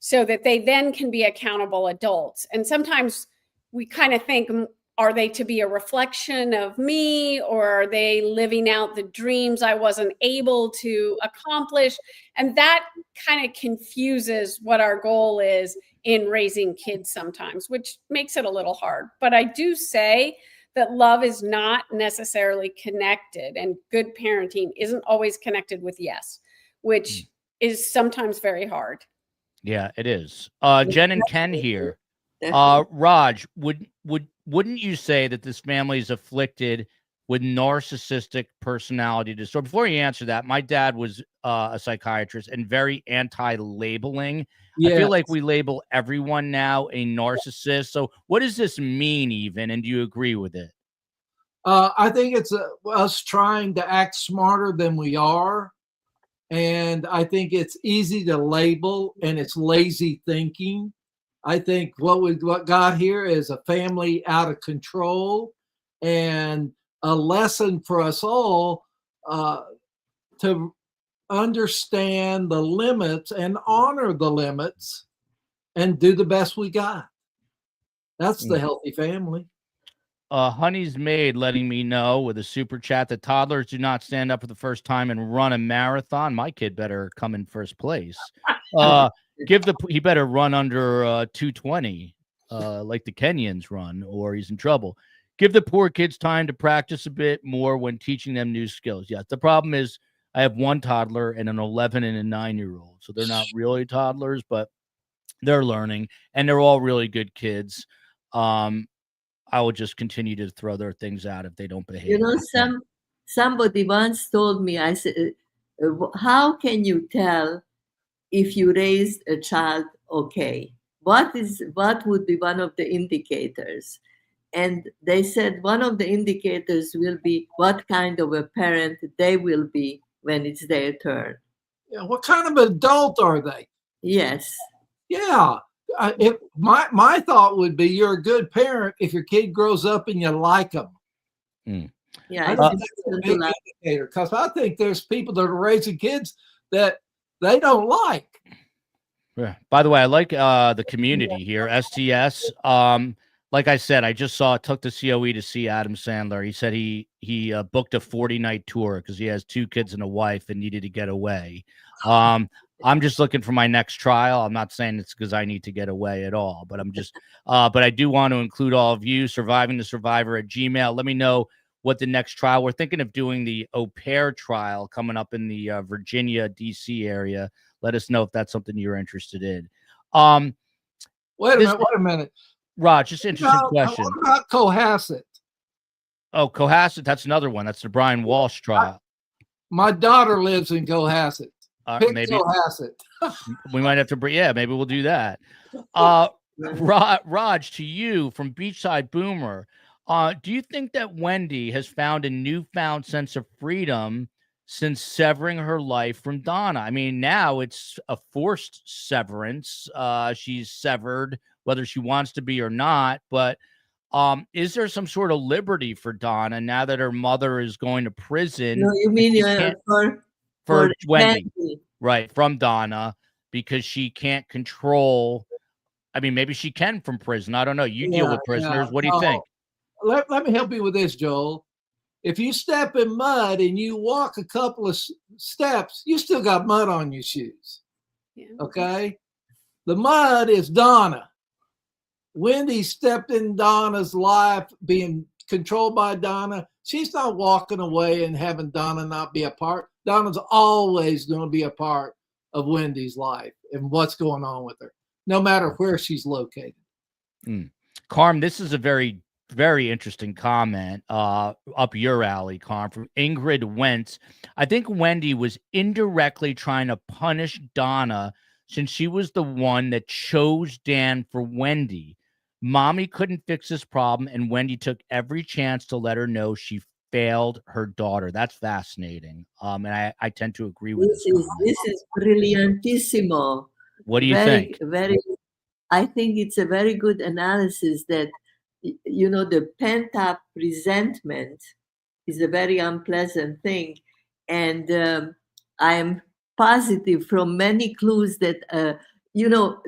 so that they then can be accountable adults. And sometimes we kind of think, are they to be a reflection of me, or are they living out the dreams I wasn't able to accomplish? And that kind of confuses what our goal is in raising kids sometimes, which makes it a little hard. But I do say that love is not necessarily connected, and good parenting isn't always connected with yes, which is sometimes very hard. Yeah, it is. Jen and Ken here. Raj, wouldn't you say that this family is afflicted with narcissistic personality disorder? Before you answer that, my dad was a psychiatrist and very anti-labeling. Yes. I feel like we label everyone now a narcissist. So what does this mean even? And do you agree with it? I think it's us trying to act smarter than we are. And I think it's easy to label, and it's lazy thinking. I think what got here is a family out of control, and a lesson for us all to understand the limits and honor the limits and do the best we got. That's the healthy family. Honey's Maid letting me know with a super chat that toddlers do not stand up for the first time and run a marathon. My kid better come in first place. He better run under 2:20 like the Kenyans run, or he's in trouble. Give the poor kids time to practice a bit more when teaching them new skills. Yes, the problem is I have one toddler and an 11 and a 9-year-old. So they're not really toddlers, but they're learning, and they're all really good kids. I will just continue to throw their things out if they don't behave. Somebody once told me, I said, how can you tell if you raised a child okay? What would be one of the indicators? And they said one of the indicators will be what kind of a parent they will be when it's their turn. Yeah, what kind of adult are they? Yes. Yeah. My thought would be you're a good parent if your kid grows up and you like them. Yeah, because I think there's people that are raising kids that they don't like. Yeah. By the way, I like the community here, STS. Like I said, I just took the COE to see Adam Sandler. He said he booked a 40-night tour because he has 2 kids and a wife and needed to get away. I'm just looking for my next trial. I'm not saying it's because I need to get away at all, but I'm just but I do want to include all of you, survivingthesurvivor@gmail. Let me know what the next trial. We're thinking of doing the au pair trial coming up in the Virginia, DC area. Let us know if that's something you're interested in. Wait a minute. Raj, just an interesting question. What about Cohasset? Oh, Cohasset, that's another one. That's the Brian Walsh trial. My daughter lives in Cohasset. Maybe Cohasset. We might have to bring, maybe we'll do that. Raj, to you from Beachside Boomer, do you think that Wendy has found a newfound sense of freedom since severing her life from Donna? I mean, now it's a forced severance. She's severed, whether she wants to be or not. But is there some sort of liberty for Donna now that her mother is going to prison? No, you mean for Wendy, right? From Donna, because she can't control. I mean, maybe she can from prison. I don't know. You deal with prisoners. What do you think? Let me help you with this, Joel. If you step in mud and you walk a couple of steps, you still got mud on your shoes. Yeah. Okay? The mud is Donna. Wendy stepped in Donna's life, being controlled by Donna. She's not walking away and having Donna not be a part. Donna's always going to be a part of Wendy's life and what's going on with her, no matter where she's located. Carm, this is a very, very interesting comment up your alley, Carm, from Ingrid Wentz. I think Wendy was indirectly trying to punish Donna since she was the one that chose Dan for Wendy. Mommy couldn't fix this problem, and Wendy took every chance to let her know she failed her daughter. That's fascinating. And I tend to agree with this. This is brilliantissimo. What do you think? I think it's a very good analysis that, the pent-up resentment is a very unpleasant thing. And I am positive from many clues that,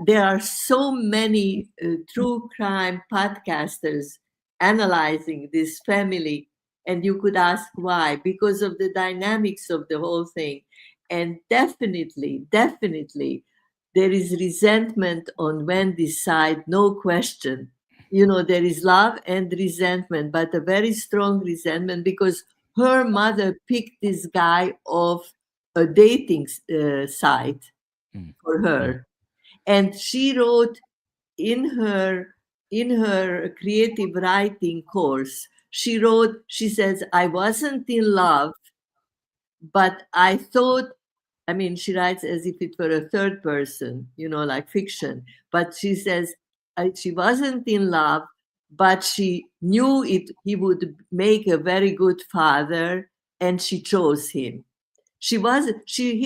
there are so many true crime podcasters analyzing this family. And you could ask why, because of the dynamics of the whole thing. And definitely, there is resentment on Wendy's side, no question. There is love and resentment, but a very strong resentment because her mother picked this guy off a dating site for her. And she wrote in her creative writing course, she says, I wasn't in love, but I thought, she writes as if it were a third person, like fiction. But she says she wasn't in love, but she knew he would make a very good father, and she chose him. Here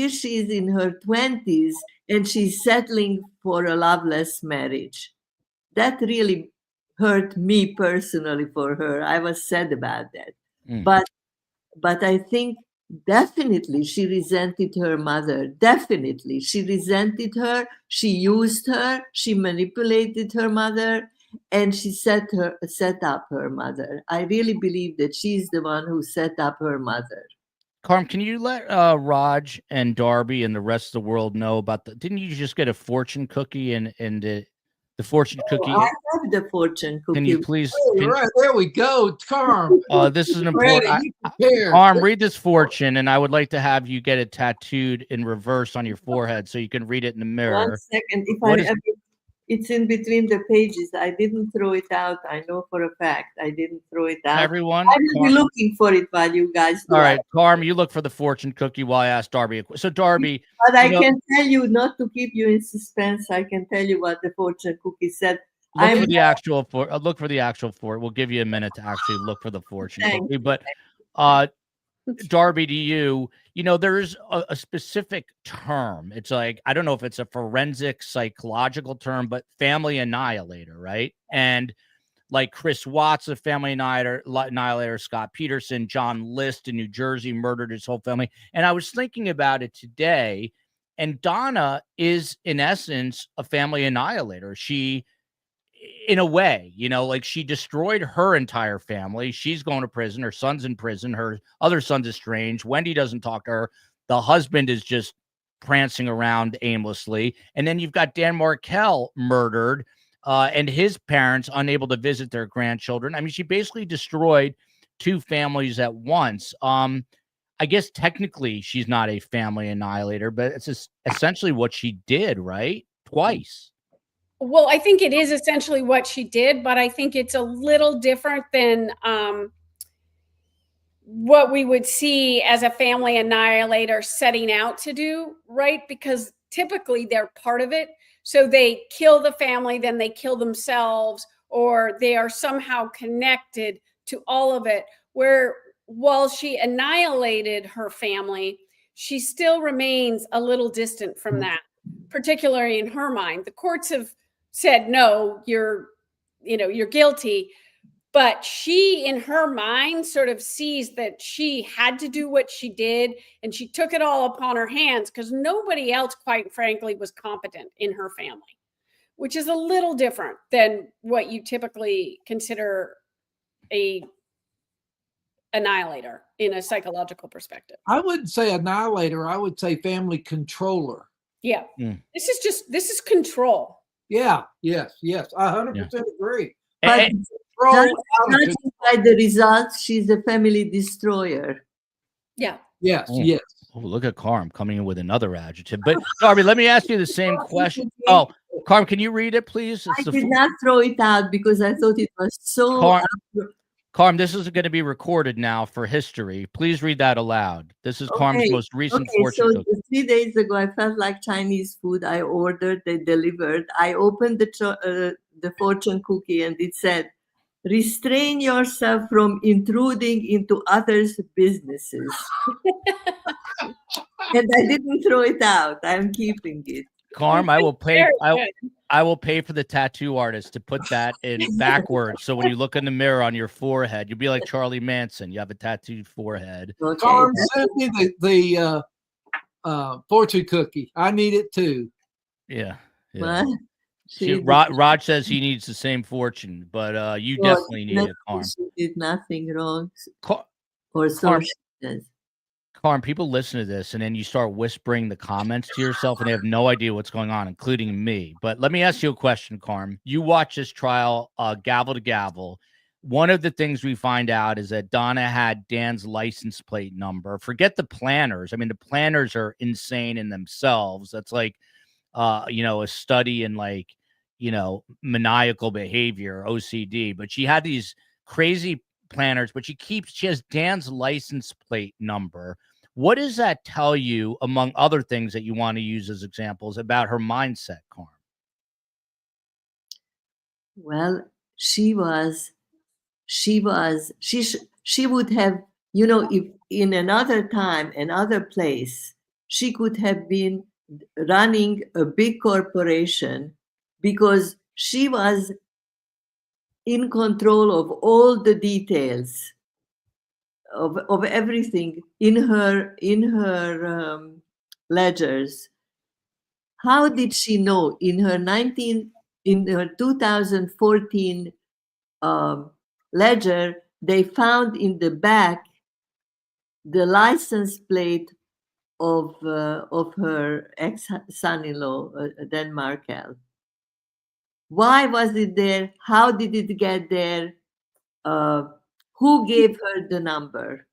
she is in her 20s, and she's settling for a loveless marriage. That really hurt me personally for her. I was sad about that. But I think definitely she resented her mother. Definitely. She resented her. She used her. She manipulated her mother. And she set up her mother. I really believe that she's the one who set up her mother. Carm, can you let Raj and Darby and the rest of the world know about didn't you just get a fortune cookie and the fortune cookie? I have the fortune cookie. Can you please? Right, there we go, Carm. This is an important. Carm, read this fortune, and I would like to have you get it tattooed in reverse on your forehead so you can read it in the mirror. 1 second. It's in between the pages. I didn't throw it out. I know for a fact I didn't throw it out. Everyone, I will be looking for it while you guys do. All right, Carm, you look for the fortune cookie while I ask Darby. So Darby, but I can tell you, not to keep you in suspense, I can tell you what the fortune cookie said. Look for the actual for. We'll give you a minute to actually look for the fortune cookie. But Darby, to you, there is a specific term. It's like, I don't know if it's a forensic psychological term, but family annihilator, right? And like Chris Watts, a family annihilator, Scott Peterson, John List in New Jersey murdered his whole family. And I was thinking about it today, And Donna is, in essence, a family annihilator. She, in a way, like she destroyed her entire family. She's going to prison. Her son's in prison. Her other son's estranged. Wendy doesn't talk to her. The husband is just prancing around aimlessly. And then you've got Dan Markel murdered, and his parents unable to visit their grandchildren. I mean, she basically destroyed two families at once. I guess technically she's not a family annihilator, but it's just essentially what she did, right? Twice. Well, I think it is essentially what she did, but I think it's a little different than what we would see as a family annihilator setting out to do, right? Because typically they're part of it. So they kill the family, then they kill themselves, or they are somehow connected to all of it. Where while she annihilated her family, she still remains a little distant from that, particularly in her mind. The courts have said, no, you're guilty. But she, in her mind, sort of sees that she had to do what she did, and she took it all upon her hands because nobody else, quite frankly, was competent in her family, which is a little different than what you typically consider a annihilator in a psychological perspective. I wouldn't say annihilator. I would say family controller. Yeah. This is control. Yeah. Yes. I 100% agree. But judging by the results, she's a family destroyer. Yeah. Yes. Oh, look at Carm coming in with another adjective. But Darby, let me ask you the same question. Oh, Carm, can you read it, please? I did not throw it out because I thought it was so. Carm, this is going to be recorded now for history. Please read that aloud. This is Carm's most recent fortune cookie. So 3 days ago, I felt like Chinese food. I ordered, they delivered. I opened the fortune cookie and it said, "Restrain yourself from intruding into others' businesses." And I didn't throw it out. I'm keeping it. Carm, I will pay. I will pay for the tattoo artist to put that in backwards. So when you look in the mirror on your forehead, you'll be like Charlie Manson. You have a tattooed forehead. Okay. Carm, send me the fortune cookie. I need it too. Yeah. What? Raj says he needs the same fortune, but you definitely need it, Carm. She did nothing wrong. Or so she says. Carm, people listen to this and then you start whispering the comments to yourself and they have no idea what's going on, including me. But let me ask you a question, Carm. You watch this trial gavel to gavel. One of the things we find out is that Donna had Dan's license plate number. Forget the planners. I mean, the planners are insane in themselves. That's like, a study in maniacal behavior, OCD. But she had these crazy planners, but she has Dan's license plate number. What does that tell you, among other things that you want to use as examples, about her mindset, Carm? Well, she would have, if in another time, another place, she could have been running a big corporation because she was in control of all the details of everything in her ledgers. How did she know in her 2014 ledger, they found in the back the license plate of her ex-son-in-law, Dan Markel? Why was it there? How did it get there? Who gave her the number?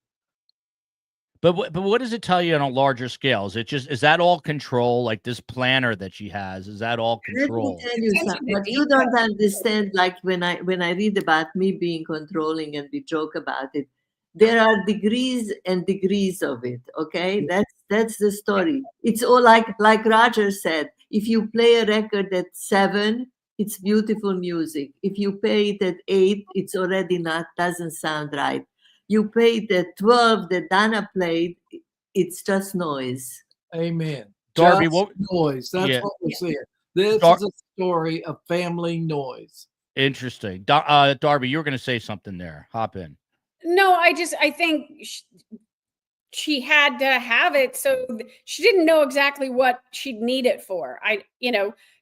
But what does it tell you on a larger scale? Is that all control? Like this planner that she has, is that all control? Let me tell you something, but you don't understand. Like when I read about me being controlling and we joke about it, there are degrees and degrees of it. Okay, that's the story. It's all like Roger said. If you play a record at 7, it's beautiful music. If you play it at 8, it's already doesn't sound right. You play it at 12 that Donna played, it's just noise. Amen. Darby, noise. That's what we're saying. This is a story of family noise. Interesting. Darby, you were going to say something there. Hop in. No, I think she had to have it. So she didn't know exactly what she'd need it for.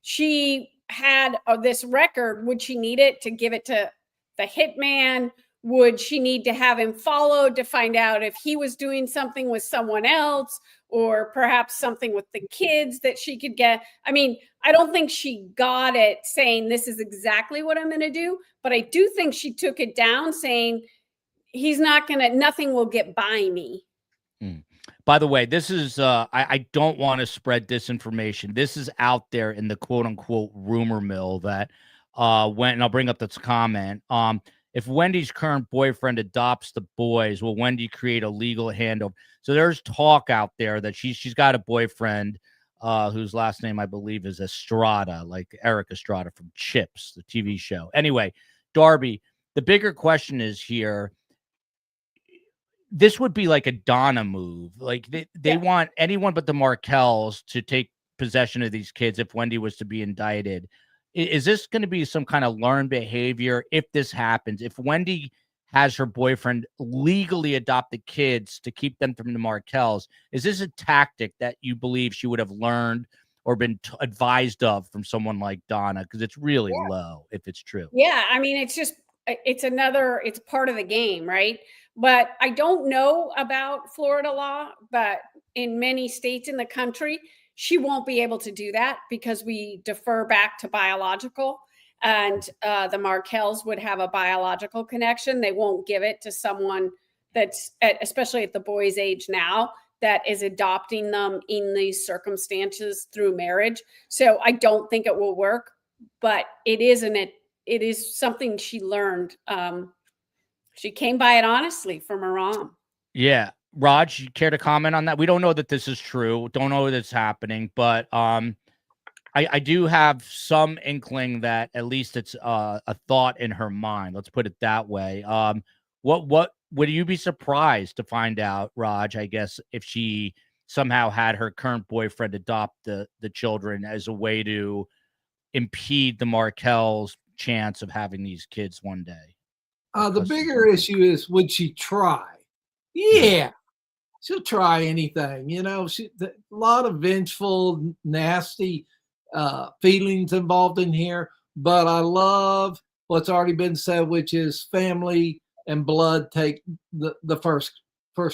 She had this record. Would she need it to give it to the hitman? Would she need to have him followed to find out if he was doing something with someone else, or perhaps something with the kids that she could get? I mean, I don't think she got it saying this is exactly what I'm going to do, but I do think she took it down saying nothing will get by me. By the way, this is, I don't want to spread disinformation. This is out there in the quote unquote rumor mill that and I'll bring up this comment. If Wendy's current boyfriend adopts the boys, will Wendy create a legal handover? So there's talk out there that she's got a boyfriend whose last name I believe is Estrada, like Eric Estrada from Chips, the TV show. Anyway, Darby, the bigger question is here. This would be like a Donna move. Like they want anyone but the Markels to take possession of these kids if Wendy was to be indicted. Is this going to be some kind of learned behavior if this happens? If Wendy has her boyfriend legally adopt the kids to keep them from the Markels, is this a tactic that you believe she would have learned or been advised of from someone like Donna? Because it's really low if it's true. Yeah, I mean, it's part of the game, right? But I don't know about Florida law, but in many states in the country, she won't be able to do that because we defer back to biological, and the Markels would have a biological connection. They won't give it to someone that's especially at the boy's age now, that is adopting them in these circumstances through marriage. So I don't think it will work, but it is something she learned. She came by it honestly from her mom. Yeah. Raj, you care to comment on that? We don't know that this is true. Don't know that's happening, but I do have some inkling that at least it's a thought in her mind. Let's put it that way. What would you be surprised to find out, Raj, I guess, if she somehow had her current boyfriend adopt the children as a way to impede the Markel's chance of having these kids one day? The bigger issue is, would she try? Yeah, she'll try anything. A lot of vengeful, nasty feelings involved in here. But I love what's already been said, which is family and blood take the first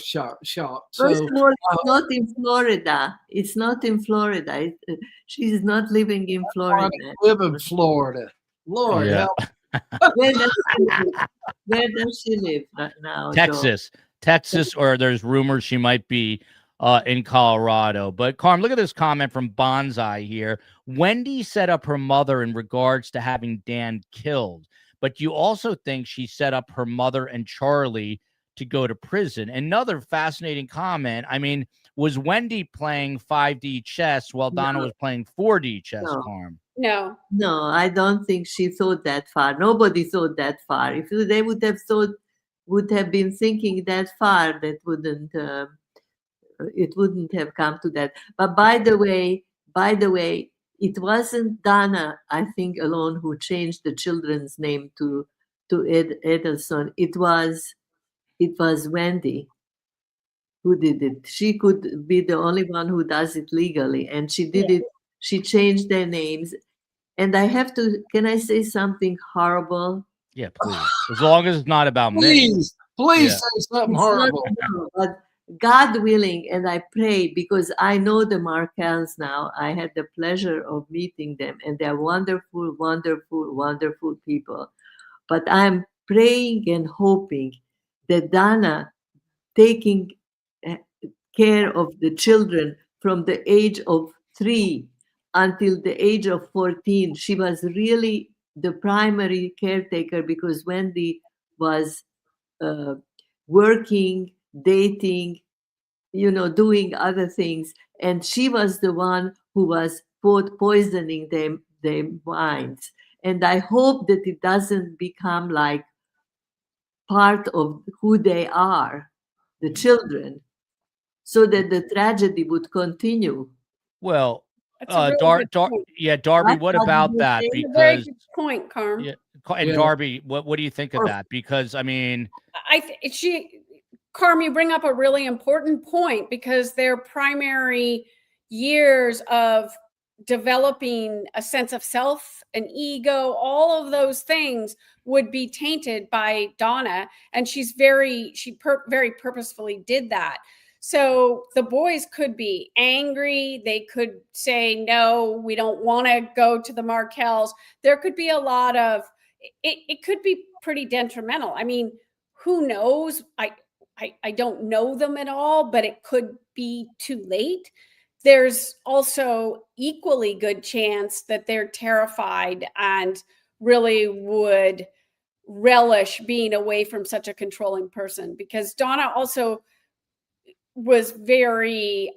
shot. So, first of all, it's not in Florida. It's not in Florida. She's not living in Florida. I live in Florida. Lord help. Where does she live right now? Texas, or there's rumors she might be in Colorado. But Carm, look at this comment from Bonsai here. Wendy set up her mother in regards to having Dan killed, but you also think she set up her mother and Charlie to go to prison. Another fascinating comment. I mean, was Wendy playing 5D chess while Donna was playing 4D chess, Carm? No, I don't think she thought that far. Nobody thought that far. If they would have been thinking that far, that it wouldn't have come to that. But by the way, it wasn't Donna, I think, alone who changed the children's name to Adelson. It was Wendy who did it. She could be the only one who does it legally, and she did it. She changed their names. And I have to, can I say something horrible? Yeah, please. As long as it's not about me. Please say something horrible. But God willing, and I pray, because I know the Markels now. I had the pleasure of meeting them, and they're wonderful, wonderful, wonderful people. But I'm praying and hoping that Donna, taking care of the children from the age of 3 until the age of 14, she was really the primary caretaker, because Wendy was working, dating, doing other things. And she was the one who was poisoning their minds. And I hope that it doesn't become like part of who they are, the children, so that the tragedy would continue. Well, Darby, what about that? Because very good point, Carm. And Darby, what do you think of that? Because I mean, Carm, you bring up a really important point, because their primary years of developing a sense of self, an ego, all of those things would be tainted by Donna. And she very purposefully did that. So the boys could be angry. They could say, no, we don't want to go to the Markels. There could be a lot of, it could be pretty detrimental. I mean, who knows? I don't know them at all, but it could be too late. There's also equally good chance that they're terrified and really would relish being away from such a controlling person, because Donna also was very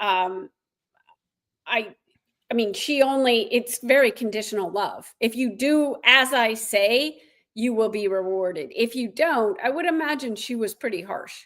it's very conditional love. If you do as I say, you will be rewarded. If you don't, I would imagine she was pretty harsh.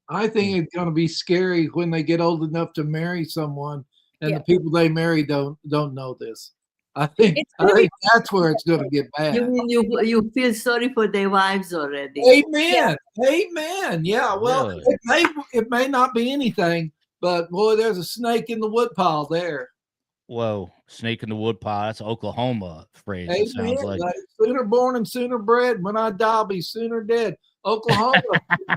I think it's going to be scary when they get old enough to marry someone and the people they marry don't know this. I think that's where it's going to get bad. You mean you feel sorry for their wives already? Amen. Amen. Yeah. Well, really? it may not be anything, but boy, there's a snake in the woodpile there. Whoa, snake in the woodpile. That's an Oklahoma phrase. It sounds like sooner born and sooner bred. When I die, I'll be sooner dead. Oklahoma,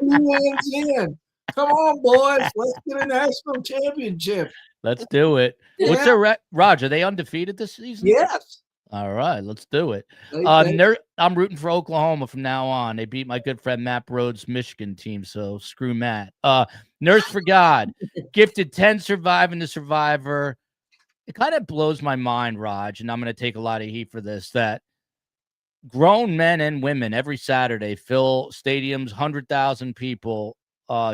who wins in? Come on, boys. Let's get a national championship. Let's do it. Yeah. What's their Roger? Are they undefeated this season? Yes. All right, let's do it. I'm rooting for Oklahoma from now on. They beat my good friend Matt Broad's Michigan team, so screw Matt. Nurse for God, gifted 10 surviving the Survivor. It kind of blows my mind, Raj, and I'm going to take a lot of heat for this, that grown men and women every Saturday fill stadiums, 100,000 people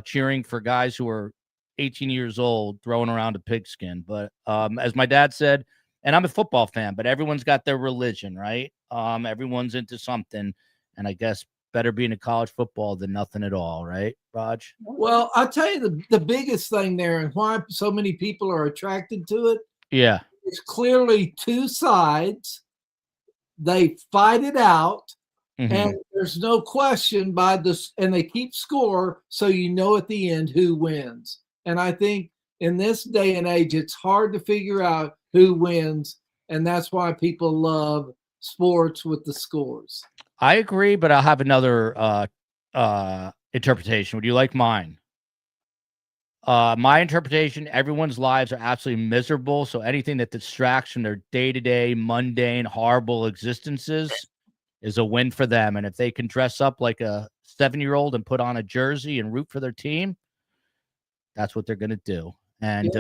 cheering for guys who are 18 years old throwing around a pigskin. But as my dad said, and I'm a football fan, but everyone's got their religion, right? Everyone's into something, and I guess better being in college football than nothing at all, right, Raj? Well, I'll tell you the biggest thing there and why so many people are attracted to it. Yeah. It's clearly two sides. They fight it out. Mm-hmm. And there's no question and they keep score, so you know at the end who wins. And I think in this day and age, it's hard to figure out who wins, and that's why people love sports with the scores. I agree, but I'll have another interpretation. Would you like mine? My interpretation, everyone's lives are absolutely miserable, so anything that distracts from their day-to-day, mundane, horrible existences is a win for them. And if they can dress up like a 7-year-old and put on a jersey and root for their team, that's what they're going to do. And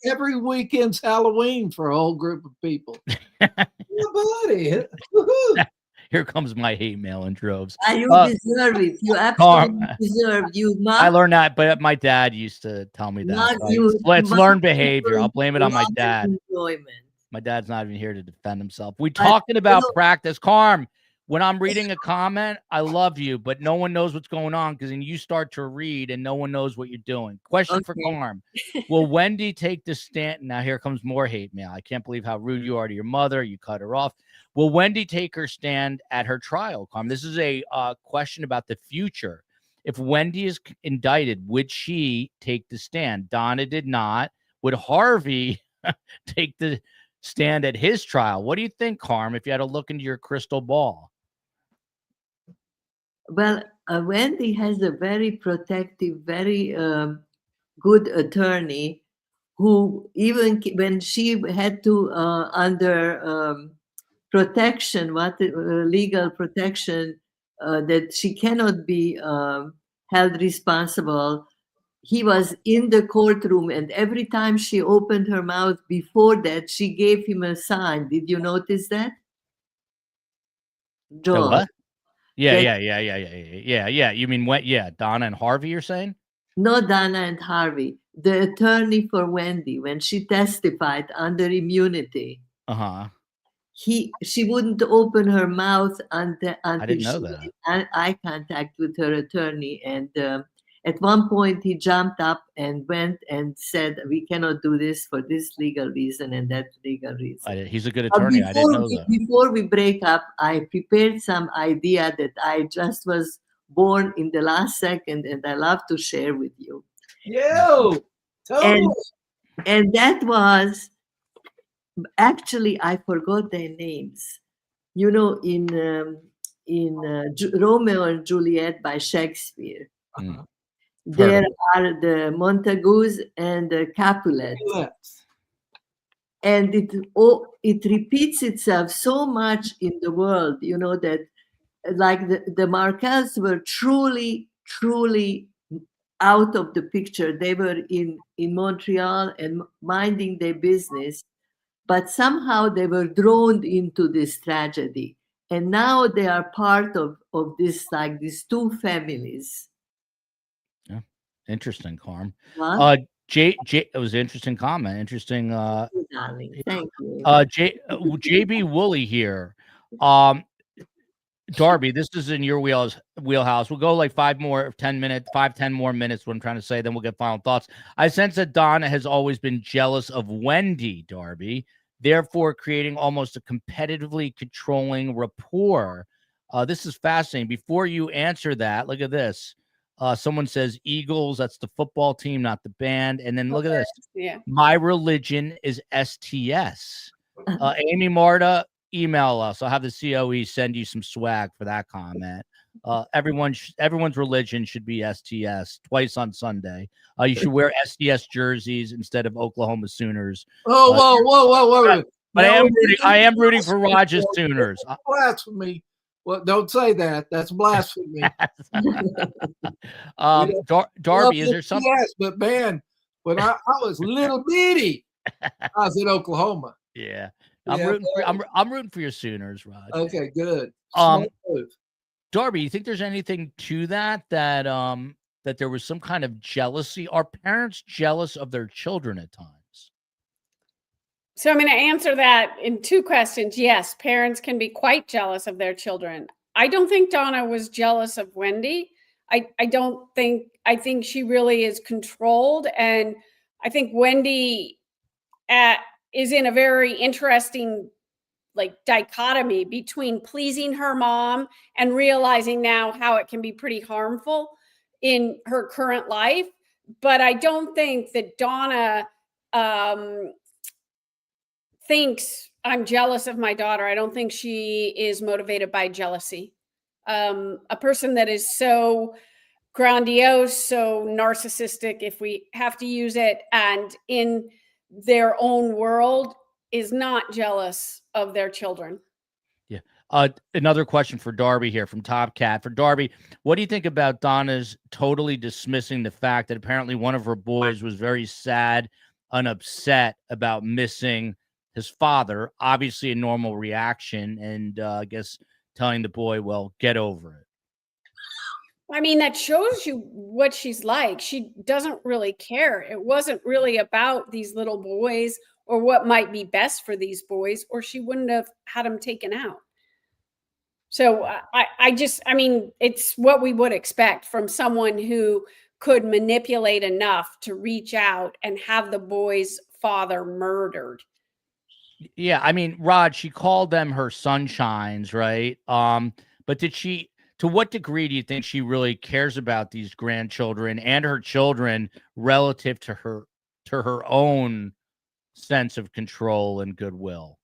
every weekend's Halloween for a whole group of people. Yeah, buddy. Here comes my hate mail in droves. You deserve it. You absolutely deserve. You must. I learned that, but my dad used to tell me that. Let's learn behavior. I'll blame it on my dad. My dad's not even here to defend himself. We talking about practice. Carm, when I'm reading a comment, I love you, but no one knows what's going on because then you start to read and no one knows what you're doing. Question for Carm. Will Wendy take the stand? Now here comes more hate mail. I can't believe how rude you are to your mother. You cut her off. Will Wendy take her stand at her trial, Carm? This is a question about the future. If Wendy is indicted, would she take the stand? Donna did not. Would Harvey take the stand at his trial? What do you think, Carm, if you had to look into your crystal ball? Well, Wendy has a very protective, very good attorney who, even when she had to, under protection, legal protection, that she cannot be held responsible, he was in the courtroom, and every time she opened her mouth before that, she gave him a sign. Did you notice that? Joel? What? Yeah. You mean what? Yeah, Donna and Harvey, you're saying? No, Donna and Harvey. The attorney for Wendy, when she testified under immunity, she wouldn't open her mouth until she had eye contact with her attorney. And at one point, he jumped up and went and said, "We cannot do this for this legal reason and that legal reason." He's a good attorney. I didn't know that. Before we break up, I prepared some idea that I just was born in the last second, and I love to share with you. Totally. And that was actually, I forgot their names. You know, in Romeo and Juliet by Shakespeare, there are the Montagus and the Capulets. And it repeats itself so much in the world, you know, that like the Markels were truly out of the picture. They were in Montreal and minding their business, but somehow they were drawn into this tragedy. And now they are part of this, like these two families. Yeah. Interesting, Carm. What? It was an interesting comment. Interesting. Thank you. JB Woolley here. Darby, this is in your wheelhouse. We'll go like 10 more minutes, what I'm trying to say, then we'll get final thoughts. I sense that Donna has always been jealous of Wendy, Darby, therefore creating almost a competitively controlling rapport. This is fascinating. Before you answer that, look at this. Someone says Eagles, that's the football team, not the band. And then look at this. Yeah. My religion is STS. Amy Marta, email us. I'll have the COE send you some swag for that comment. Everyone's religion should be STS twice on Sunday. You should wear STS jerseys instead of Oklahoma Sooners. Whoa. But I am rooting for Rogers Sooners. Blasphemy. Well, don't say that. That's blasphemy. Darby, is there something? Yes, but man, when I was little bitty, I was in Oklahoma. Yeah. I'm rooting for your Sooners, Rod. Okay, good. Darby, you think there's anything to that there was some kind of jealousy? Are parents jealous of their children at times? So I'm going to answer that in two questions. Yes, parents can be quite jealous of their children. I don't think Donna was jealous of Wendy. I think she really is controlled. And I think Wendy is in a very interesting dichotomy between pleasing her mom and realizing now how it can be pretty harmful in her current life. But I don't think that Donna thinks I'm jealous of my daughter. I don't think she is motivated by jealousy. A person that is so grandiose, so narcissistic, if we have to use it, and in their own world is not jealous of their children. Yeah. Another question for Darby here from Top Cat. For Darby, what do you think about Donna's totally dismissing the fact that apparently one of her boys was very sad and upset about missing his father? Obviously a normal reaction, and I guess telling the boy, well, get over it. I mean, that shows you what she's like. She doesn't really care. It wasn't really about these little boys or what might be best for these boys, or she wouldn't have had them taken out. So I mean, it's what we would expect from someone who could manipulate enough to reach out and have the boy's father murdered. Yeah, I mean, Rod, she called them her sunshines, right? But to what degree do you think she really cares about these grandchildren and her children relative to her own sense of control and goodwill?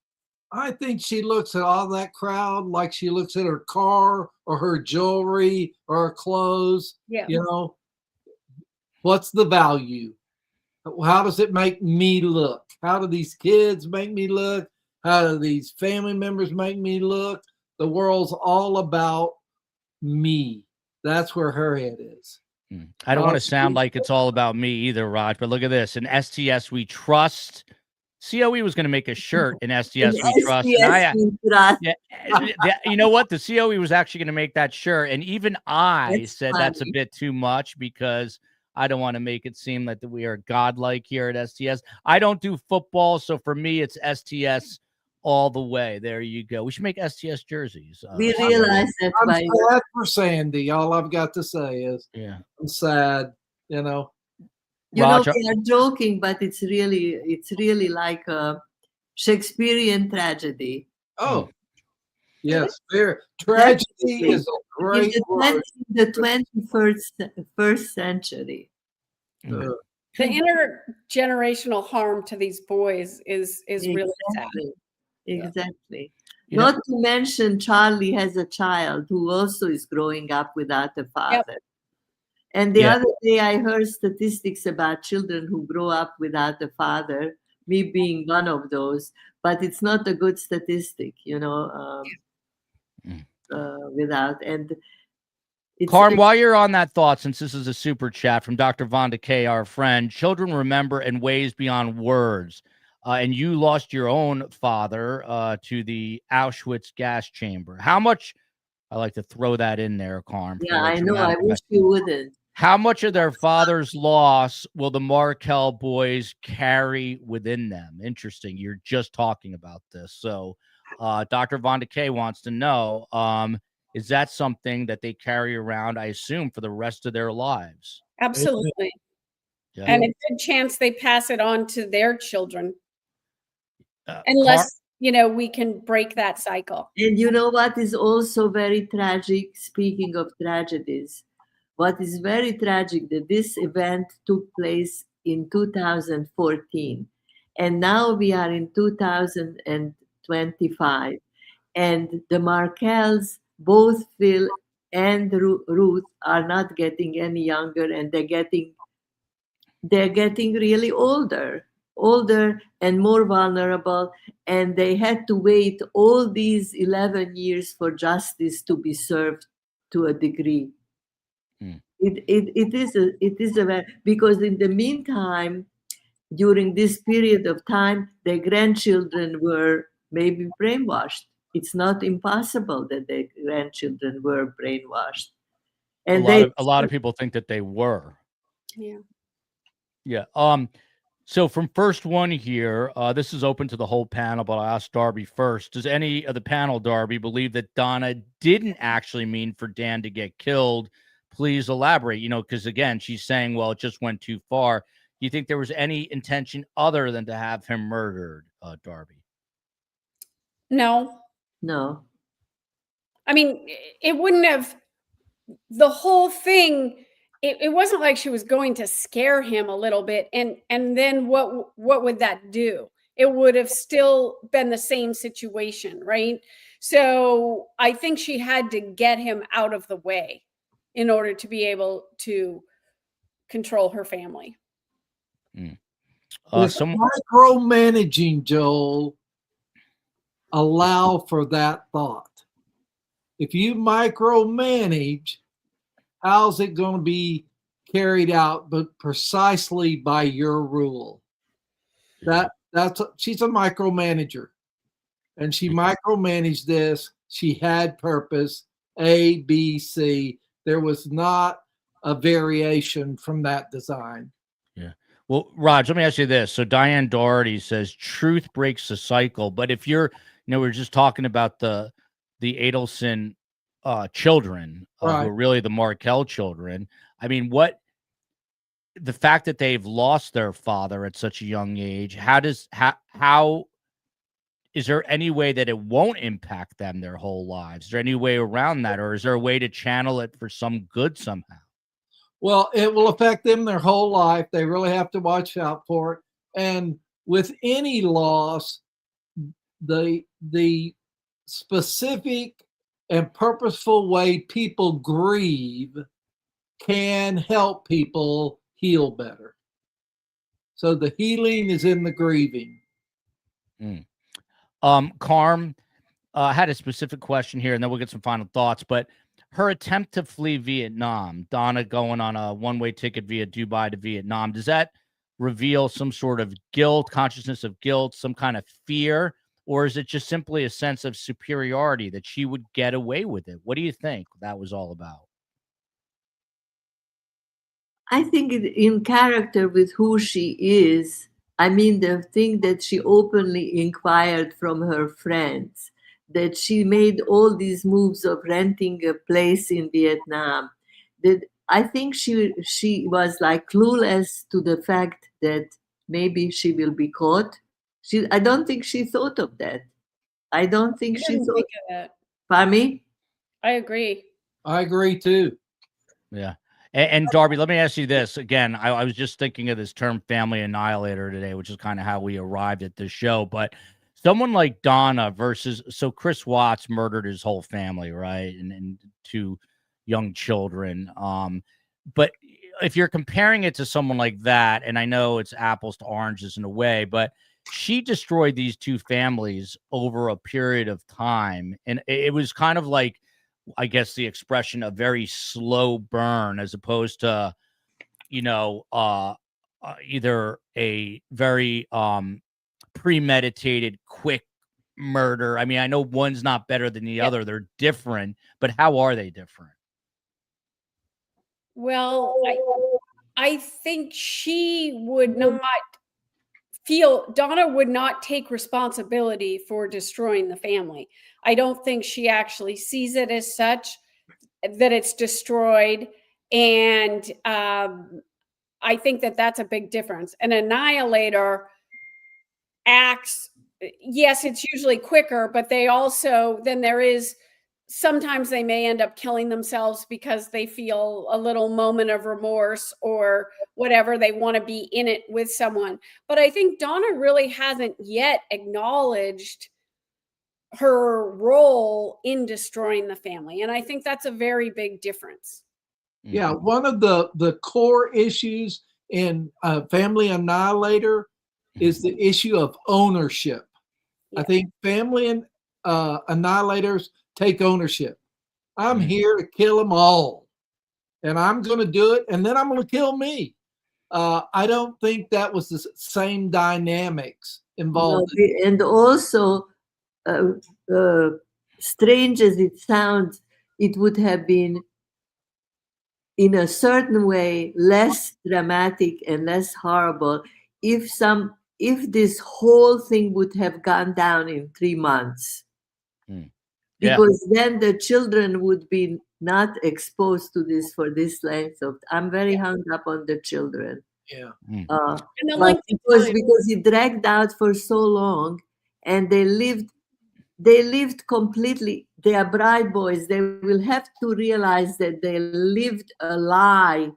I think she looks at all that crowd like she looks at her car or her jewelry or her clothes. Yeah. You know, what's the value? How does it make me look? How do these kids make me look? How do these family members make me look? The world's all about me. That's where her head is. I don't want to sound like it's all about me either, Raj, but look at this. In STS We Trust, COE was going to make a shirt in STS We Trust. You know what? The COE was actually going to make that shirt. And even I said that's a bit too much because I don't want to make it seem like that we are godlike here at STS. I don't do football, so for me, it's STS all the way. There you go. We should make STS jerseys. We realize that. I'm sad for Sandy. All I've got to say is, I'm sad. You know. We are joking, but it's really like a Shakespearean tragedy. Oh. Yes, tragedy is a great word. The 21st century. The intergenerational harm to these boys is really sad. Exactly. Not to mention Charlie has a child who also is growing up without a father. Yep. And the other day I heard statistics about children who grow up without a father, me being one of those, but it's not a good statistic, without. And Carm, while you're on that thought, since this is a super chat from Dr. Vonda K, our friend, children remember in ways beyond words. And you lost your own father to the Auschwitz gas chamber. How much, I like to throw that in there, Carm. Yeah, I know. I wish you wouldn't. How much of their father's loss will the Markel boys carry within them? Interesting. You're just talking about this. So Dr. Vonda K wants to know, is that something that they carry around, I assume, for the rest of their lives? Absolutely. Yeah. And a good chance they pass it on to their children. Unless, we can break that cycle. And you know what is also very tragic, speaking of tragedies, what is very tragic that this event took place in 2014. And now we are in 2025. And the Markels, both Phil and Ruth, are not getting any younger, and they're getting really older and more vulnerable, and they had to wait all these 11 years for justice to be served to a degree. It is because in the meantime, during this period of time, their grandchildren were maybe brainwashed. It's not impossible that their grandchildren were brainwashed. And a lot of people think that they were. Yeah. So from first one here, this is open to the whole panel, but I'll ask Darby first. Does any of the panel, Darby, believe that Donna didn't actually mean for Dan to get killed? Please elaborate, because again, she's saying, well, it just went too far. Do you think there was any intention other than to have him murdered, Darby? No. I mean, it wouldn't have, the whole thing, it wasn't like she was going to scare him a little bit. And then what would that do? It would have still been the same situation, right? So I think she had to get him out of the way in order to be able to control her family. Micromanaging, Joel, allow for that thought. If you micromanage, how's it going to be carried out, but precisely by your rule? She's a micromanager, and she micromanaged this. She had purpose, A, B, C. There was not a variation from that design. Yeah. Well, Raj, let me ask you this. So Diane Doherty says truth breaks the cycle, but if you're, we're just talking about the Adelson children, right, who are really the Markel children. I mean, the fact that they've lost their father at such a young age, how is there any way that it won't impact them their whole lives? Is there any way around that, or is there a way to channel it for some good somehow? Well, it will affect them their whole life. They really have to watch out for it. And with any loss, the specific and purposeful way people grieve can help people heal better. So the healing is in the grieving. Carm had a specific question here, and then we'll get some final thoughts. But her attempt to flee Vietnam, Donna going on a one-way ticket via Dubai to Vietnam, does that reveal some sort of guilt, consciousness of guilt, some kind of fear? Or is it just simply a sense of superiority that she would get away with it? What do you think that was all about? I think in character with who she is, I mean, the thing that she openly inquired from her friends, that she made all these moves of renting a place in Vietnam, that I think she was like clueless to the fact that maybe she will be caught. I don't think she thought of that. I don't think she thought of that. Pardon me? I agree. I agree too. Yeah. And Darby, let me ask you this again. I was just thinking of this term family annihilator today, which is kind of how we arrived at this show. But someone like Donna versus, so Chris Watts murdered his whole family, right? And two young children. But if you're comparing it to someone like that, and I know it's apples to oranges in a way, but she destroyed these two families over a period of time. And it was kind of like, I guess the expression, a very slow burn, as opposed to, either a very premeditated, quick murder. I mean, I know one's not better than the other. They're different, but how are they different? Well, I think she would not Donna would not take responsibility for destroying the family. I don't think she actually sees it as such, that it's destroyed. And I think that that's a big difference. An annihilator acts, yes, it's usually quicker, but sometimes they may end up killing themselves because they feel a little moment of remorse or whatever. They want to be in it with someone. But I think Donna really hasn't yet acknowledged her role in destroying the family. And I think that's a very big difference. Yeah, one of the core issues in Family Annihilator is the issue of ownership. Yeah. I think Family Annihilators take ownership. I'm here to kill them all, and I'm going to do it, and then I'm going to kill me. I don't think that was the same dynamics involved. No, and also, strange as it sounds, it would have been, in a certain way, less dramatic and less horrible if this whole thing would have gone down in 3 months. Because then the children would be not exposed to this for this length of. I'm very hung up on the children. Yeah. But because it dragged out for so long, and they lived completely. They are bright boys. They will have to realize that they lived a lie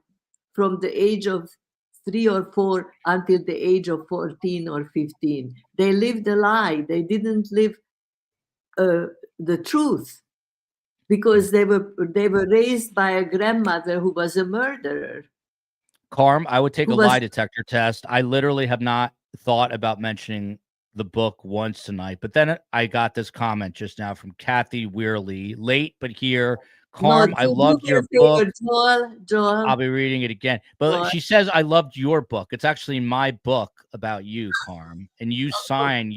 from the age of 3 or 4 until the age of 14 or 15. They lived a lie. They didn't live the truth, because they were raised by a grandmother who was a murderer. Carm, I would take a lie detector test. I literally have not thought about mentioning the book once tonight, but then I got this comment just now from Kathy Weirley, late but here. Carm, I loved your book. Joel. I'll be reading it again. But she says, I loved your book. It's actually my book about you, Carm. And you sign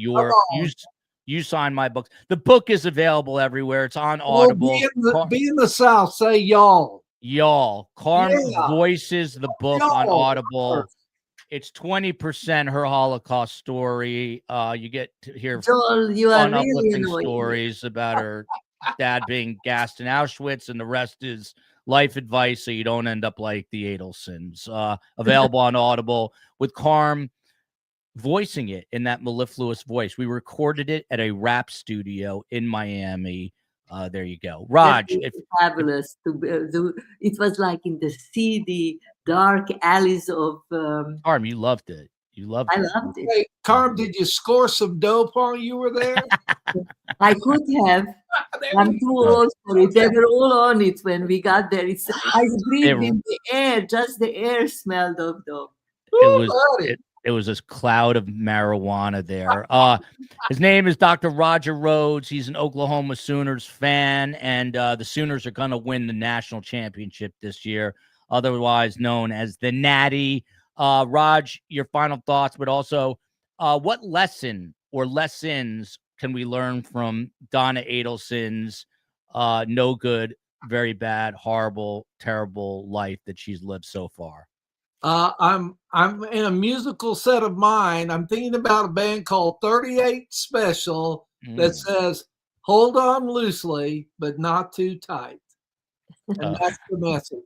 you sign my books. The book is available everywhere. It's on Audible. Be in the South, say y'all. Y'all. Carm voices the book on Audible. It's 20% her Holocaust story. You get to hear Joel, you are uplifting stories about her dad being gassed in Auschwitz, and the rest is life advice so you don't end up like the Adelsons. Available on Audible with Carm voicing it in that mellifluous voice. We recorded it at a rap studio in Miami. There you go. Raj. Fabulous. It was like in the seedy, dark alleys of... Carm, you loved it. I loved it. Hey, Carm, did you score some dope while you were there? I could have. I'm too old for it. They were all on it when we got there. I breathed in the air. Just the air smelled of dope. It was this cloud of marijuana there. His name is Dr. Roger Rhodes. He's an Oklahoma Sooners fan, and the Sooners are going to win the national championship this year, otherwise known as the Natty. Raj, your final thoughts, but also what lesson or lessons can we learn from Donna Adelson's no good, very bad, horrible, terrible life that she's lived so far? I'm in a musical set of mind. I'm thinking about a band called 38 Special that says, hold on loosely, but not too tight. And that's the message.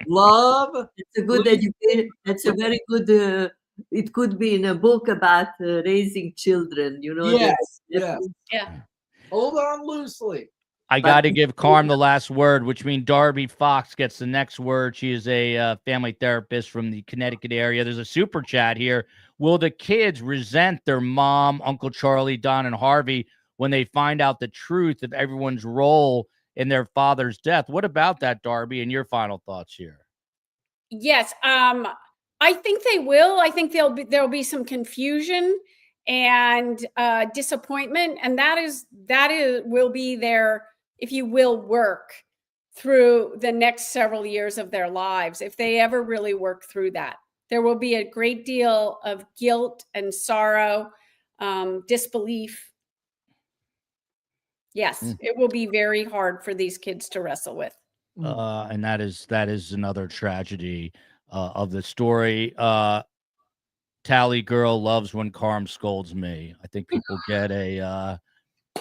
Love. It's a good education. It's a very good, it could be in a book about raising children, Yes. Yeah. Hold on loosely. I got to give Carm the last word, which means Darby Fox gets the next word. She is a family therapist from the Connecticut area. There's a super chat here. Will the kids resent their mom, Uncle Charlie, Don, and Harvey when they find out the truth of everyone's role in their father's death? What about that, Darby, and your final thoughts here? Yes, I think they will. I think there'll be some confusion and disappointment, and that will be their, if you will, work through the next several years of their lives. If they ever really work through that, there will be a great deal of guilt and sorrow, disbelief. Yes, it will be very hard for these kids to wrestle with. And that is another tragedy of the story. Tally girl loves when Carm scolds me. I think people get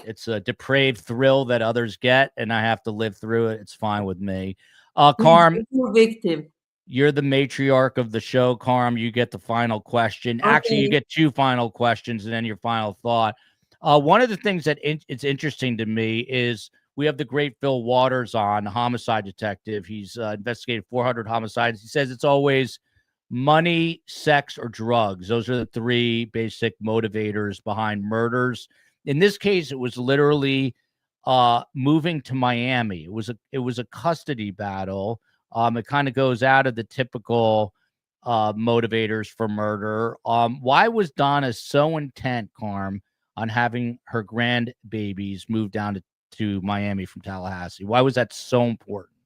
it's a depraved thrill that others get, and I have to live through it. It's fine with me. Carm, victim. You're the matriarch of the show. Carm, you get the final question. Okay. Actually, you get two final questions and then your final thought. One of the things that it's interesting to me is we have the great Phil Waters on, a homicide detective. He's investigated 400 homicides. He says it's always money, sex, or drugs. Those are the three basic motivators behind murders. In this case, it was literally moving to Miami. It was a custody battle. It kind of goes out of the typical motivators for murder. Why was Donna so intent, Carm, on having her grandbabies move down to Miami from Tallahassee? Why was that so important?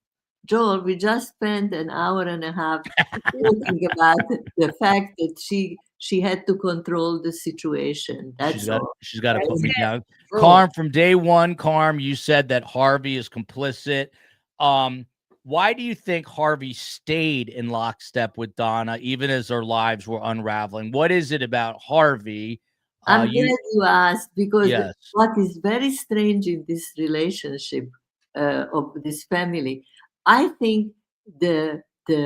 Joel, we just spent an hour and a half talking about the fact that she had to control the situation. She's got to put me down. Carm, from day one, Carm, you said that Harvey is complicit. Why do you think Harvey stayed in lockstep with Donna, even as their lives were unraveling? What is it about Harvey? I'm glad you asked, because what is very strange in this relationship of this family, I think the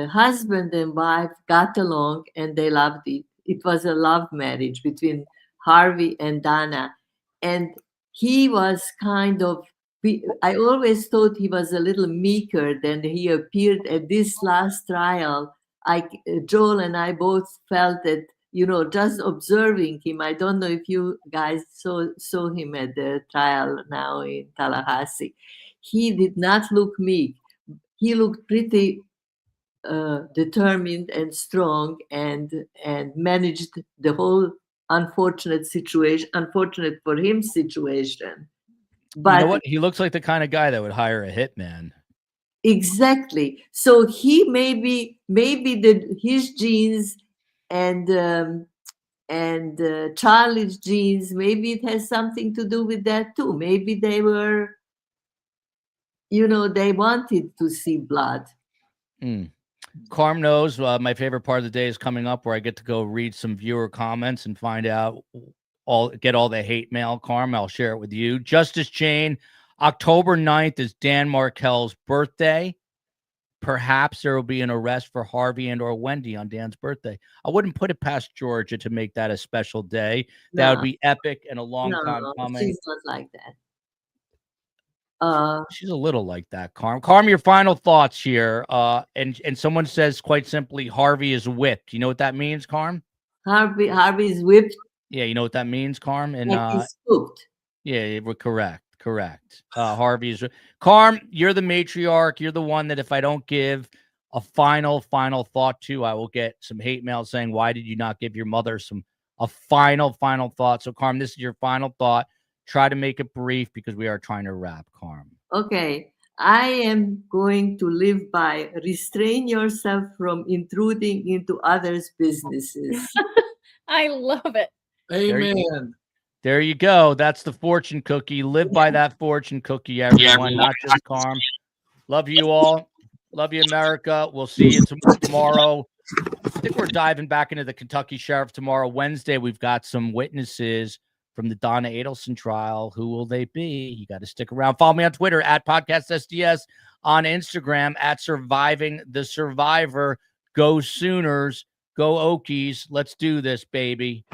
husband and wife got along and they loved it. It was a love marriage between Harvey and Donna. And he was kind of, I always thought he was a little meeker than he appeared at this last trial. Joel and I both felt that, just observing him. I don't know if you guys saw him at the trial now in Tallahassee. He did not look meek. He looked pretty determined and strong, and managed the whole unfortunate for him situation. But you know what? He looks like the kind of guy that would hire a hitman. Exactly. So he maybe his genes and Charlie's genes, maybe it has something to do with that too. Maybe they were, they wanted to see blood. Carm knows my favorite part of the day is coming up, where I get to go read some viewer comments and find out get all the hate mail. Carm, I'll share it with you. Justice Jane, October 9th is Dan Markel's birthday. Perhaps there will be an arrest for Harvey and or Wendy on Dan's birthday. I wouldn't put it past Georgia to make that a special day. No. That would be epic and a long time coming. She's not like that. She's a little like that, Carm. Carm, your final thoughts here. And someone says quite simply, Harvey is whipped. You know what that means, Carm? Harvey is whipped. Yeah, you know what that means, Carm? And like he's spooked. Yeah, we're correct. Harvey is Carm. You're the matriarch. You're the one that if I don't give a final thought to, I will get some hate mail saying, why did you not give your mother a final thought? So Carm, this is your final thought. Try to make it brief because we are trying to wrap, Carm. Okay. I am going to live by restrain yourself from intruding into others' businesses. I love it. Amen. There you go. That's the fortune cookie. Live by that fortune cookie, everyone, not just Carm. Love you all. Love you, America. We'll see you tomorrow. I think we're diving back into the Kentucky Sheriff tomorrow. Wednesday, we've got some witnesses from the Donna Adelson trial. Who will they be? You got to stick around. Follow me on Twitter at PodcastSDS, on Instagram at Surviving the Survivor. Go Sooners. Go Okies. Let's do this, baby.